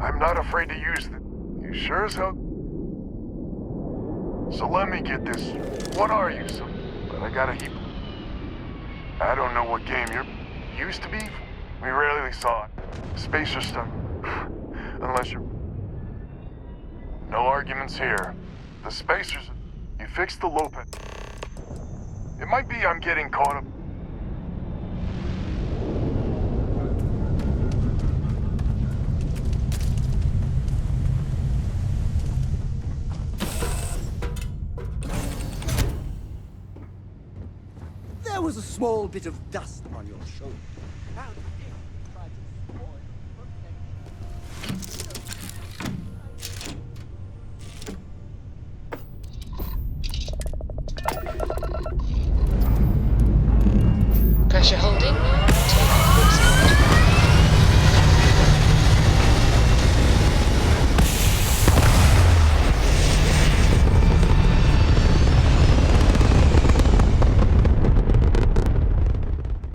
I'm not afraid to use the... You sure as hell... So let me get this. What are you, son? But I got a heap... I don't know what game you're... Used to be? We rarely saw it. Spacer stuff. Unless you're... No arguments here. The spacers... You fixed the Lopez... It might be I'm getting caught up... There was a small bit of dust on your shoulder. Pressure holding. Taking cruise mode.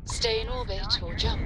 Stay in orbit or jump.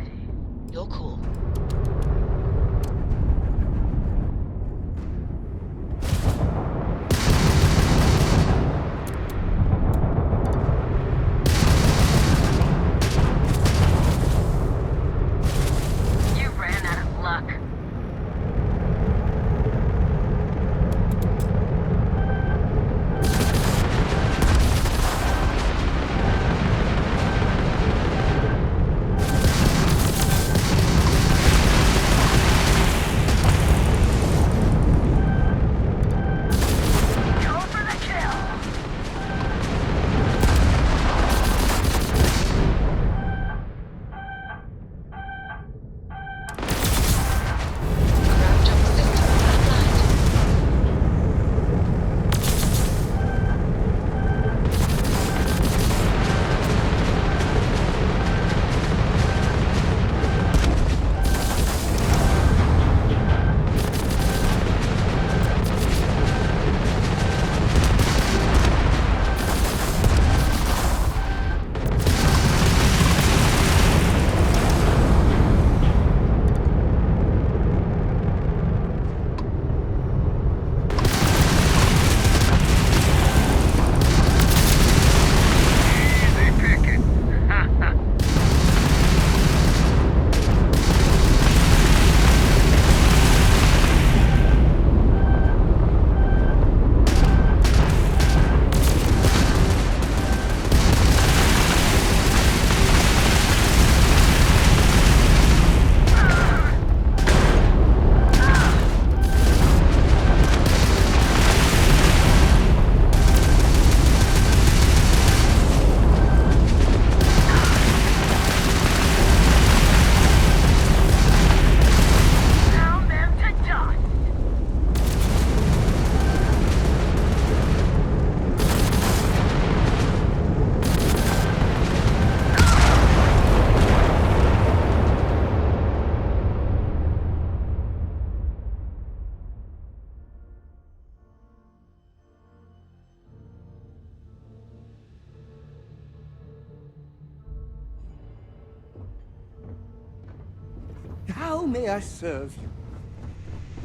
How may I serve you?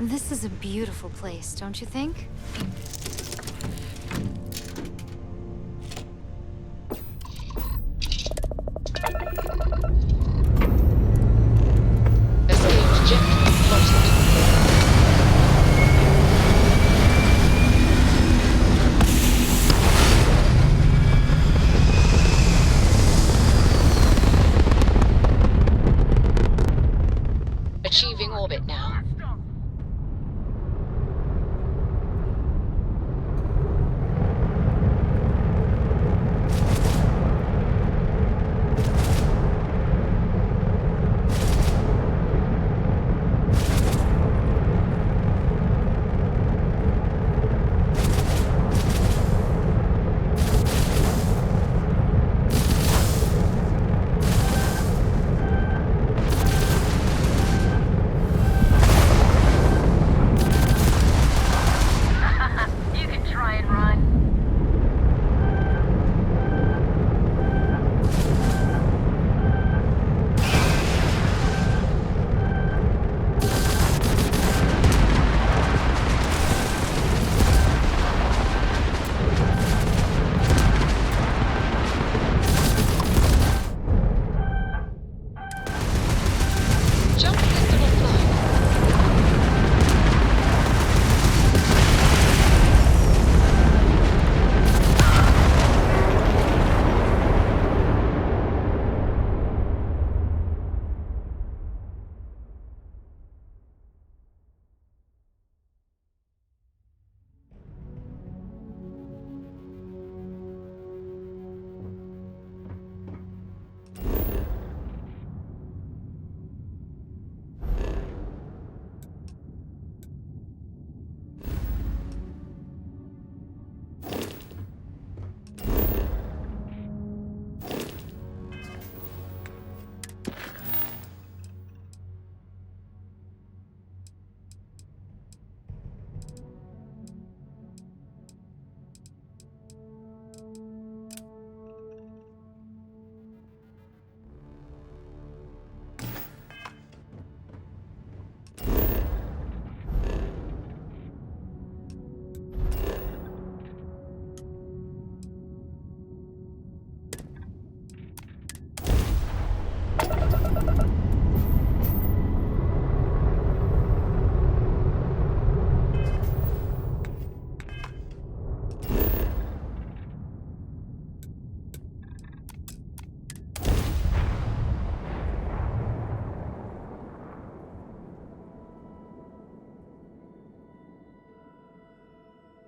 This is a beautiful place, don't you think? Escape trajectory plotted. Achieving orbit now. You can try and run. Jump system offline.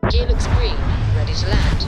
Gear looks green, ready to land.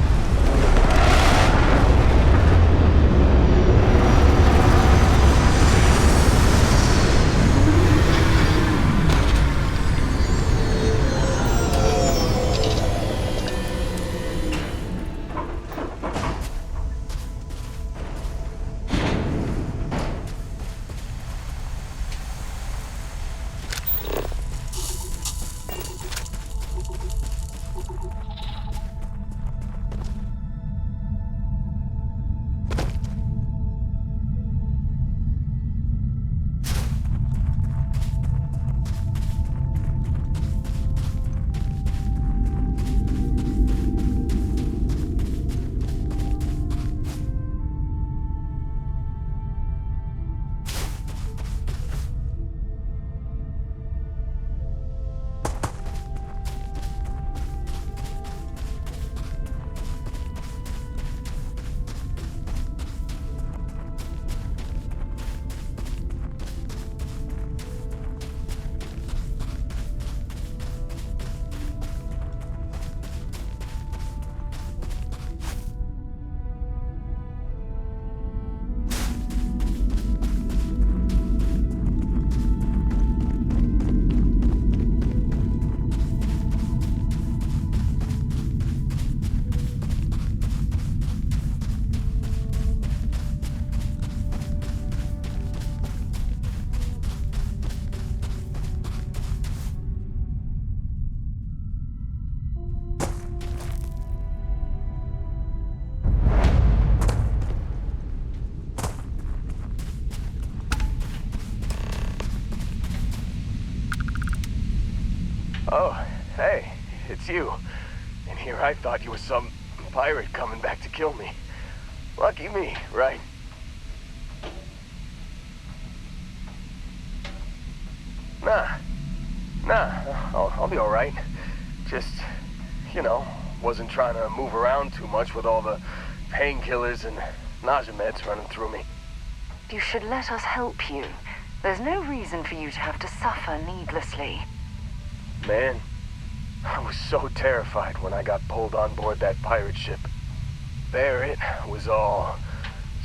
you. And here I thought you were some pirate coming back to kill me. Lucky me, right? Nah. I'll be alright. Just, wasn't trying to move around too much with all the painkillers and nausea meds running through me. You should let us help you. There's no reason for you to have to suffer needlessly. Man, I was so terrified when I got pulled on board that pirate ship. There it was all,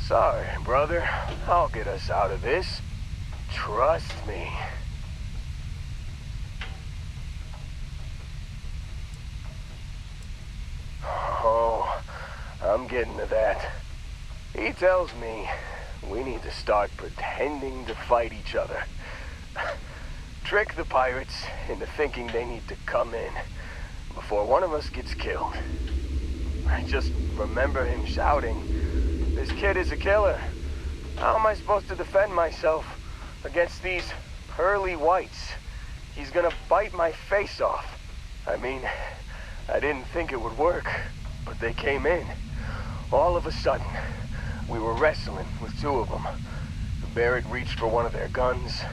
"Sorry, brother, I'll get us out of this. Trust me." Oh, I'm getting to that. He tells me we need to start pretending to fight each other. Trick the pirates into thinking they need to come in before one of us gets killed. I just remember him shouting, "This kid is a killer. How am I supposed to defend myself against these pearly whites? He's gonna bite my face off." I mean, I didn't think it would work, but they came in. All of a sudden, we were wrestling with two of them. Barrett reached for one of their guns.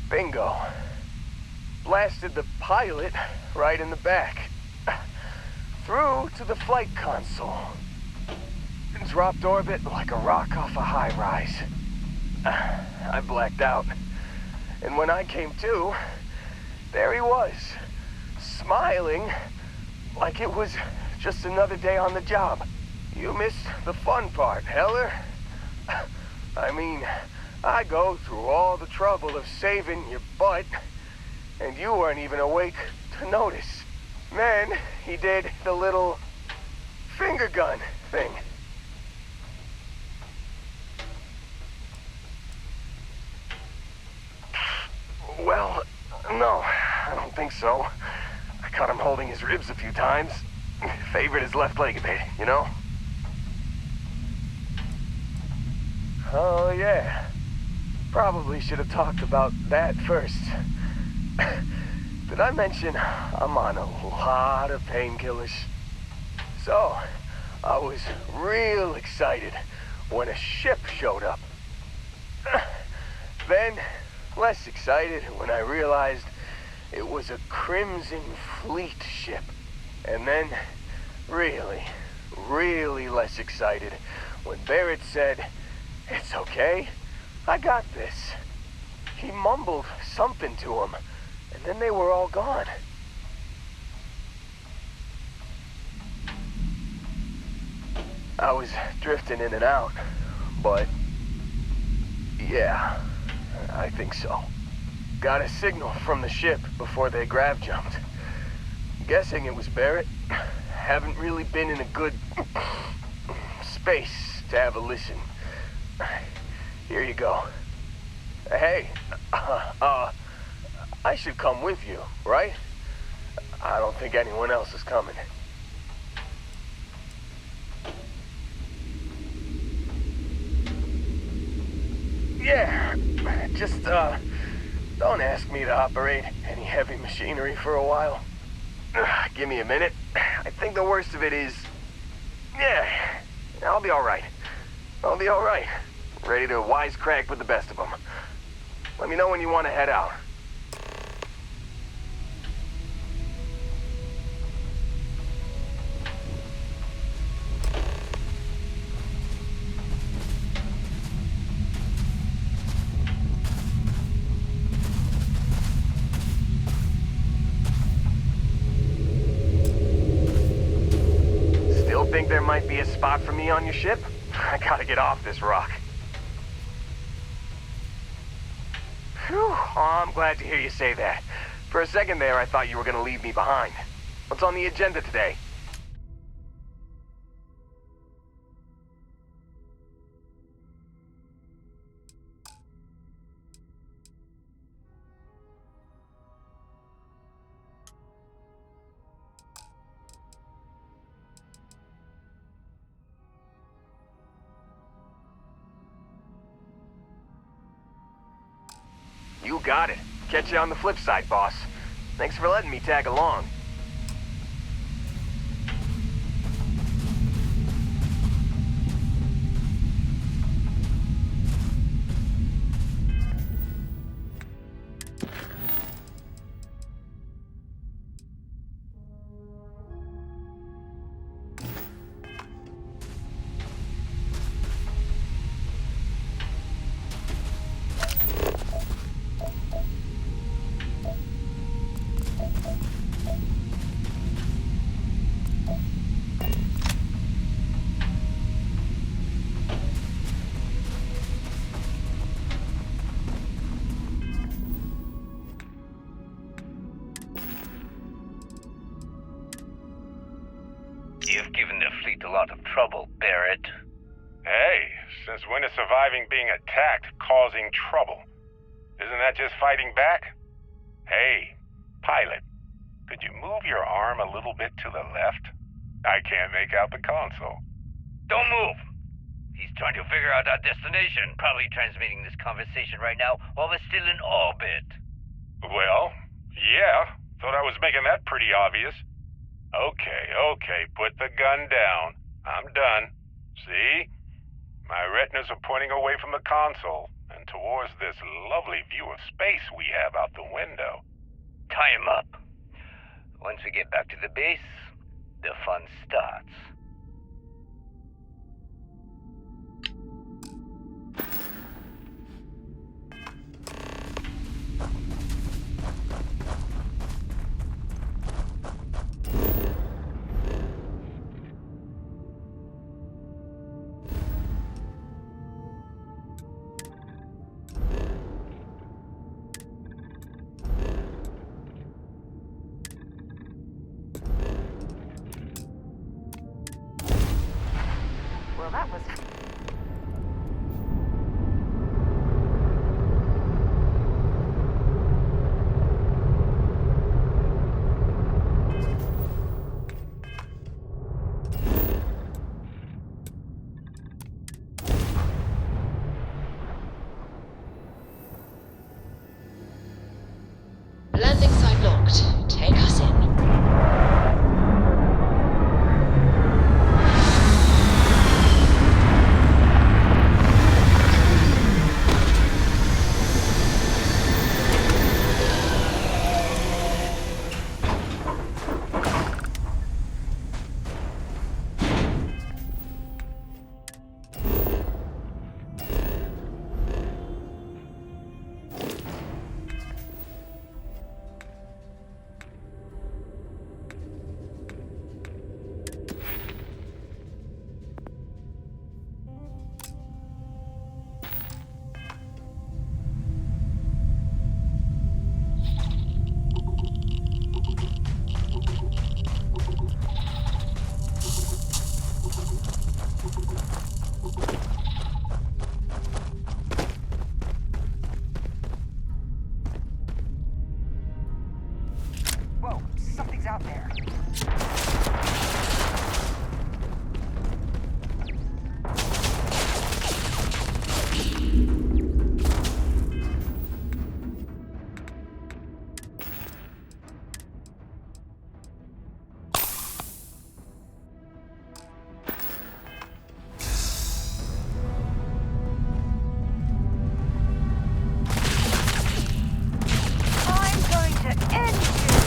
Bingo. Blasted the pilot right in the back. Through to the flight console. Dropped orbit like a rock off a high rise. I blacked out. And when I came to, there he was, smiling like it was just another day on the job. You missed the fun part, Heller. I mean, I go through all the trouble of saving your butt, and you weren't even awake to notice. Then he did the little finger gun thing. Well, no, I don't think so. I caught him holding his ribs a few times. Favored his left leg a bit, you know? Oh, yeah. Probably should have talked about that first. Did I mention I'm on a lot of painkillers? So, I was real excited when a ship showed up. Then, less excited when I realized it was a Crimson Fleet ship. And then, really less excited when Barrett said, "It's okay, I got this." He mumbled something to him, and then they were all gone. I was drifting in and out, but yeah, I think so. Got a signal from the ship before they grav jumped. Guessing it was Barrett. Haven't really been in a good space to have a listen. Here you go. Hey, I should come with you, right? I don't think anyone else is coming. Yeah, just, don't ask me to operate any heavy machinery for a while. Give me a minute. I think the worst of it is... Yeah, I'll be alright. I'll be alright. Ready to wisecrack with the best of them. Let me know when you want to head out. Still think there might be a spot for me on your ship? I gotta get off this rock. Phew, oh, I'm glad to hear you say that. For a second there, I thought you were gonna leave me behind. What's on the agenda today? You got it. Catch you on the flip side, boss. Thanks for letting me tag along. You've given the fleet a lot of trouble, Barrett. Hey, since when is surviving being attacked causing trouble? Isn't that just fighting back? Hey, pilot, could you move your arm a little bit to the left? I can't make out the console. Don't move! He's trying to figure out our destination, probably transmitting this conversation right now while we're still in orbit. Well, yeah, thought I was making that pretty obvious. Okay, put the gun down. I'm done. See? My retinas are pointing away from the console and towards this lovely view of space we have out the window. Tie him up. Once we get back to the base, the fun starts. Well, that was... Landing site locked. Take us in. Whoa, something's out there. I'm going to end you!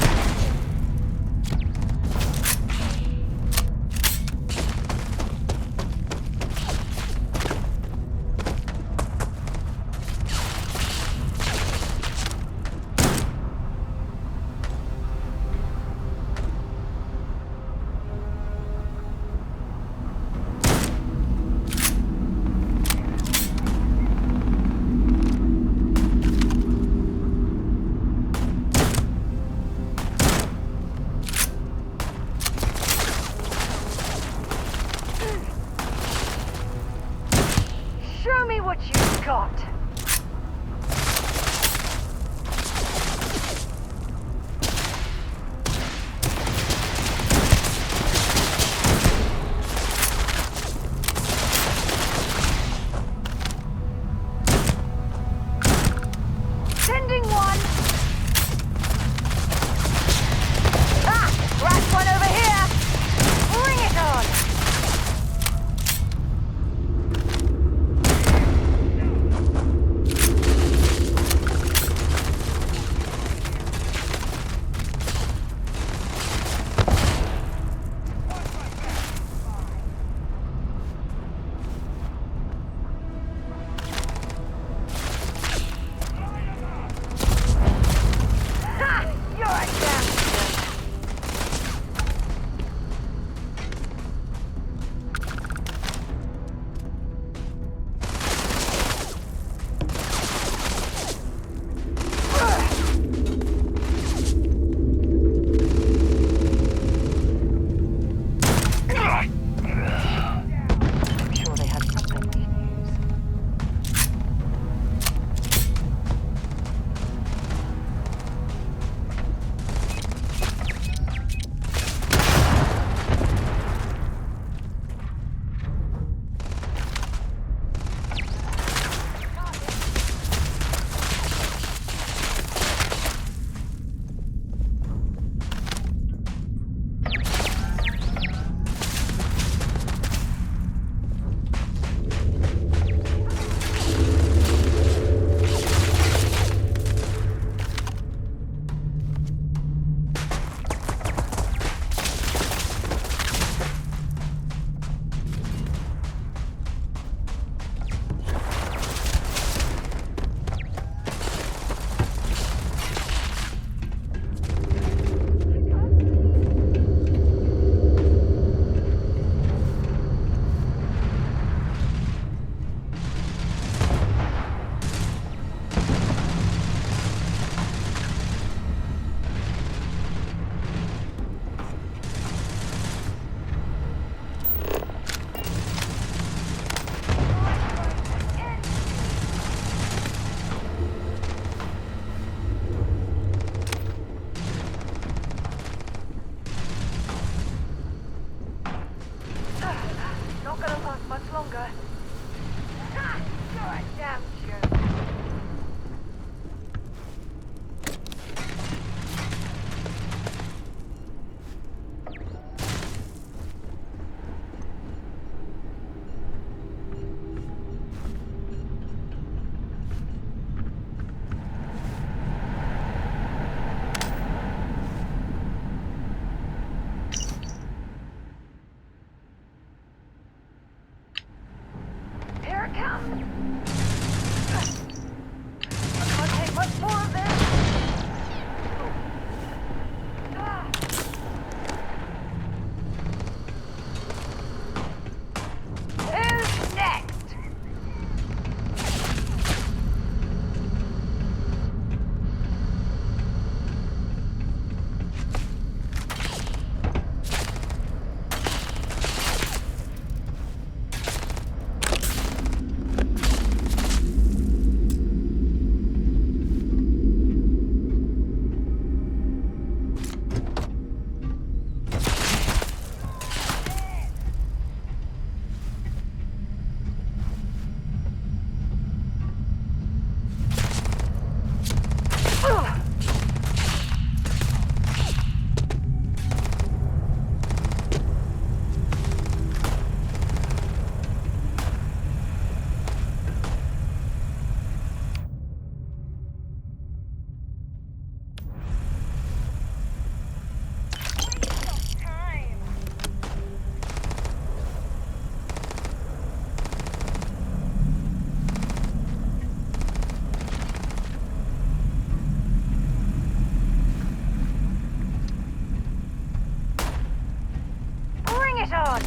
on!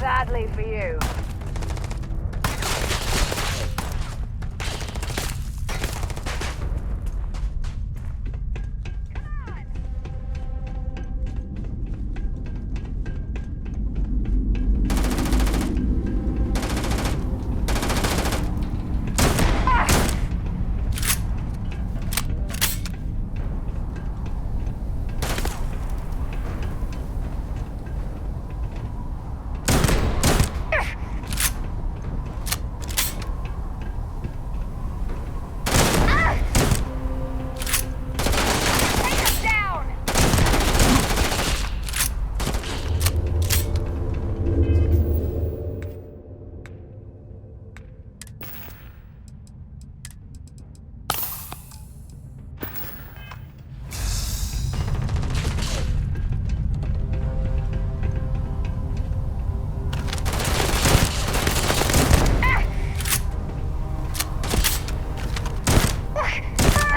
Badly for you.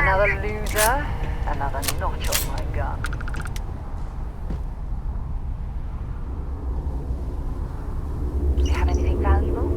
Another loser, another notch on my gun. You have anything valuable?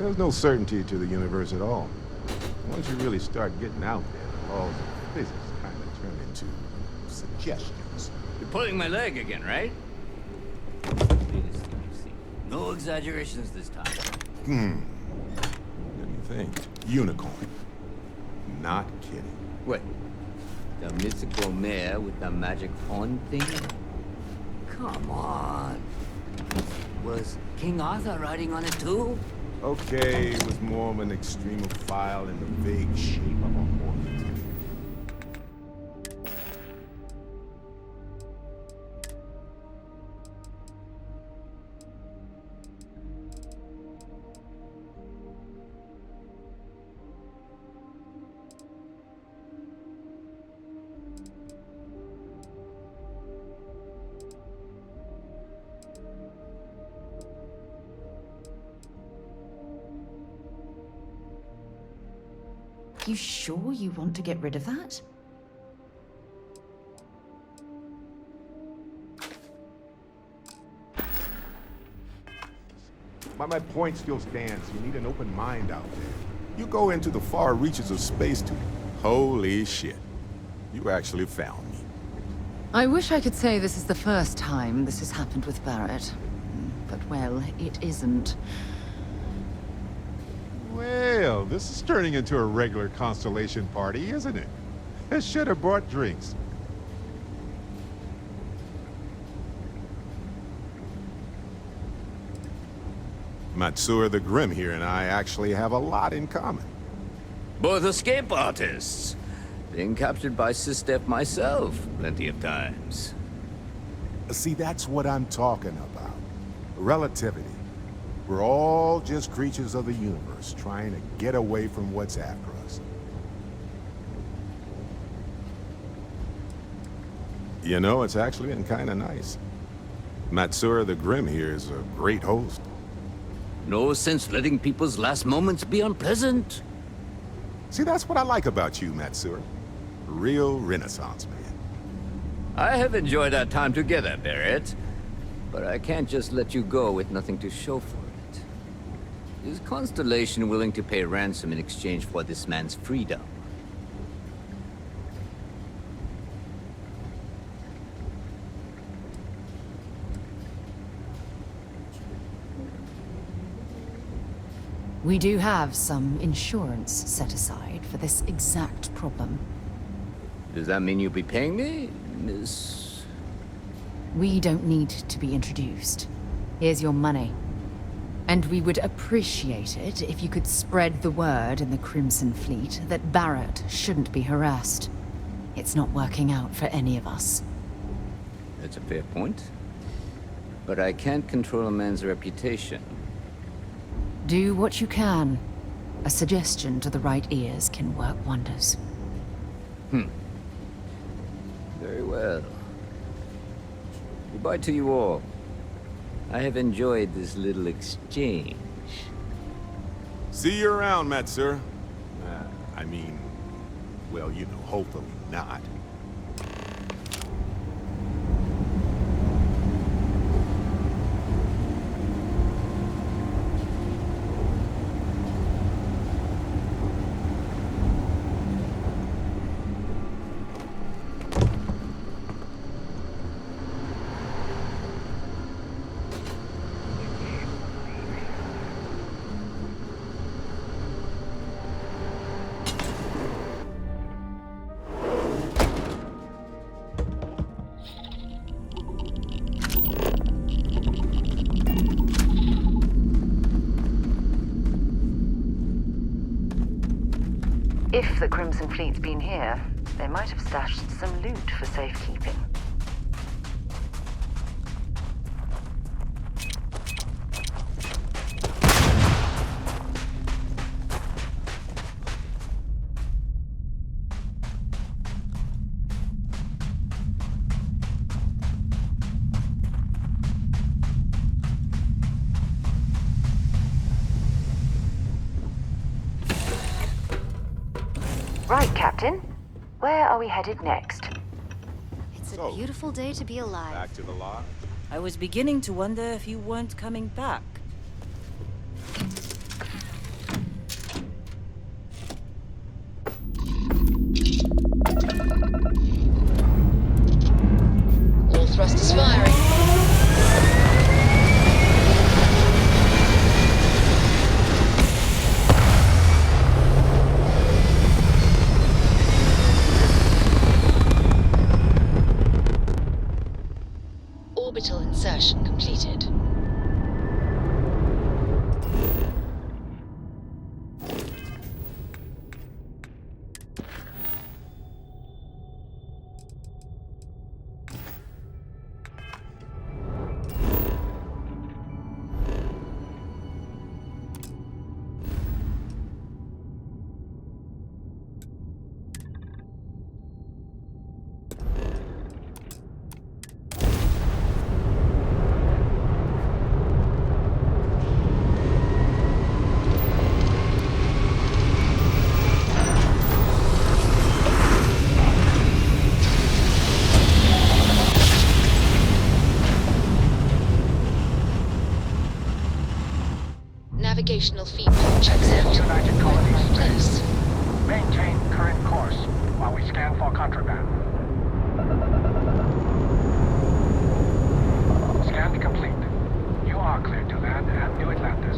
There's no certainty to the universe at all. Once you really start getting out there, the laws of physics kind of turn into suggestions. You're pulling my leg again, right? No exaggerations this time. Let me think. Unicorn. Not kidding. What? The mythical mare with the magic horn thing? Come on. Was King Arthur riding on it too? Okay, it was more of an extremophile in the vague shape of a hornet. You sure you want to get rid of that? My point still stands. You need an open mind out there. You go into the far reaches of space to... Holy shit. You actually found me. I wish I could say this is the first time this has happened with Barrett. But, well, it isn't. Well, this is turning into a regular Constellation party, isn't it? I should have brought drinks. Matsura the Grim here and I actually have a lot in common. Both escape artists. Being captured by Sistef myself plenty of times. See, that's what I'm talking about. Relativity. We're all just creatures of the universe, trying to get away from what's after us. You know, it's actually been kind of nice. Matsura the Grim here is a great host. No sense letting people's last moments be unpleasant. See, that's what I like about you, Matsura. Real Renaissance man. I have enjoyed our time together, Barrett. But I can't just let you go with nothing to show for it. Is Constellation willing to pay ransom in exchange for this man's freedom? We do have some insurance set aside for this exact problem. Does that mean you'll be paying me, Miss... We don't need to be introduced. Here's your money. And we would appreciate it if you could spread the word in the Crimson Fleet that Barrett shouldn't be harassed. It's not working out for any of us. That's a fair point. But I can't control a man's reputation. Do what you can. A suggestion to the right ears can work wonders. Very well. Goodbye to you all. I have enjoyed this little exchange. See you around, Matsura. I mean, well, you know, hopefully not. If the Crimson Fleet's been here, they might have stashed some loot for safekeeping. Right, Captain. Where are we headed next? It's a beautiful day to be alive. Back to the lodge. I was beginning to wonder if you weren't coming back. thrusters firing. Orbital insertion completed. Navigational feedback checks out. United Colonies Right place. Maintain current course while we scan for contraband. Scan complete. You are cleared to land at New Atlantis.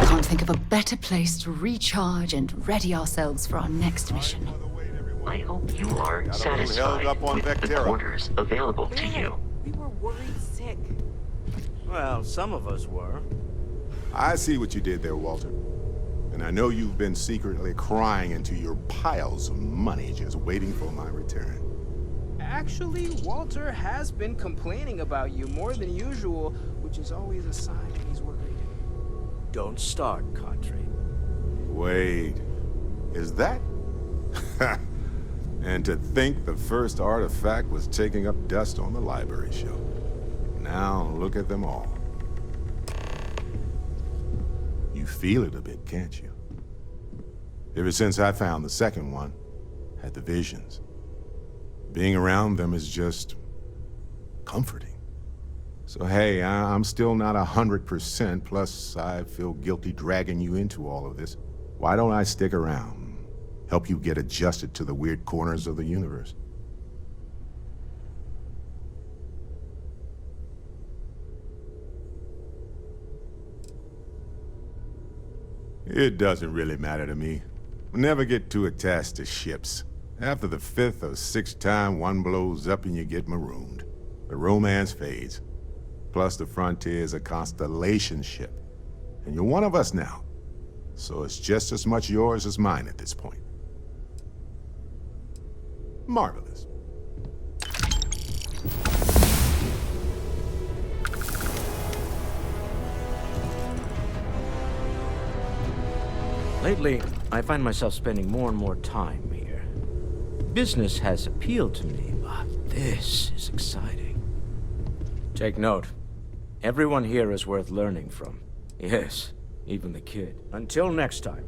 Can't think of a better place to recharge and ready ourselves for our next mission. I hope you are satisfied up on with the Vectera. quarters available to you. We were worried sick. Well, some of us were. I see what you did there, Walter. And I know you've been secretly crying into your piles of money just waiting for my return. Actually, Walter has been complaining about you more than usual, which is always a sign that he's worried. Don't start, Cadre. Wait, is that? And to think the first artifact was taking up dust on the library shelf. Now look at them all. You feel it a bit, can't you? Ever since I found the second one, had the visions. Being around them is just comforting. So hey, I'm still not 100%, plus I feel guilty dragging you into all of this. Why don't I stick around? Help you get adjusted to the weird corners of the universe. It doesn't really matter to me. Never get too attached to ships. After the 5th or 6th time one blows up and you get marooned, the romance fades. Plus the Frontier's a constellation ship. And you're one of us now. So it's just as much yours as mine at this point. Marvelous. Lately, I find myself spending more and more time here. Business has appealed to me, but this is exciting. Take note. Everyone here is worth learning from. Yes, even the kid. Until next time.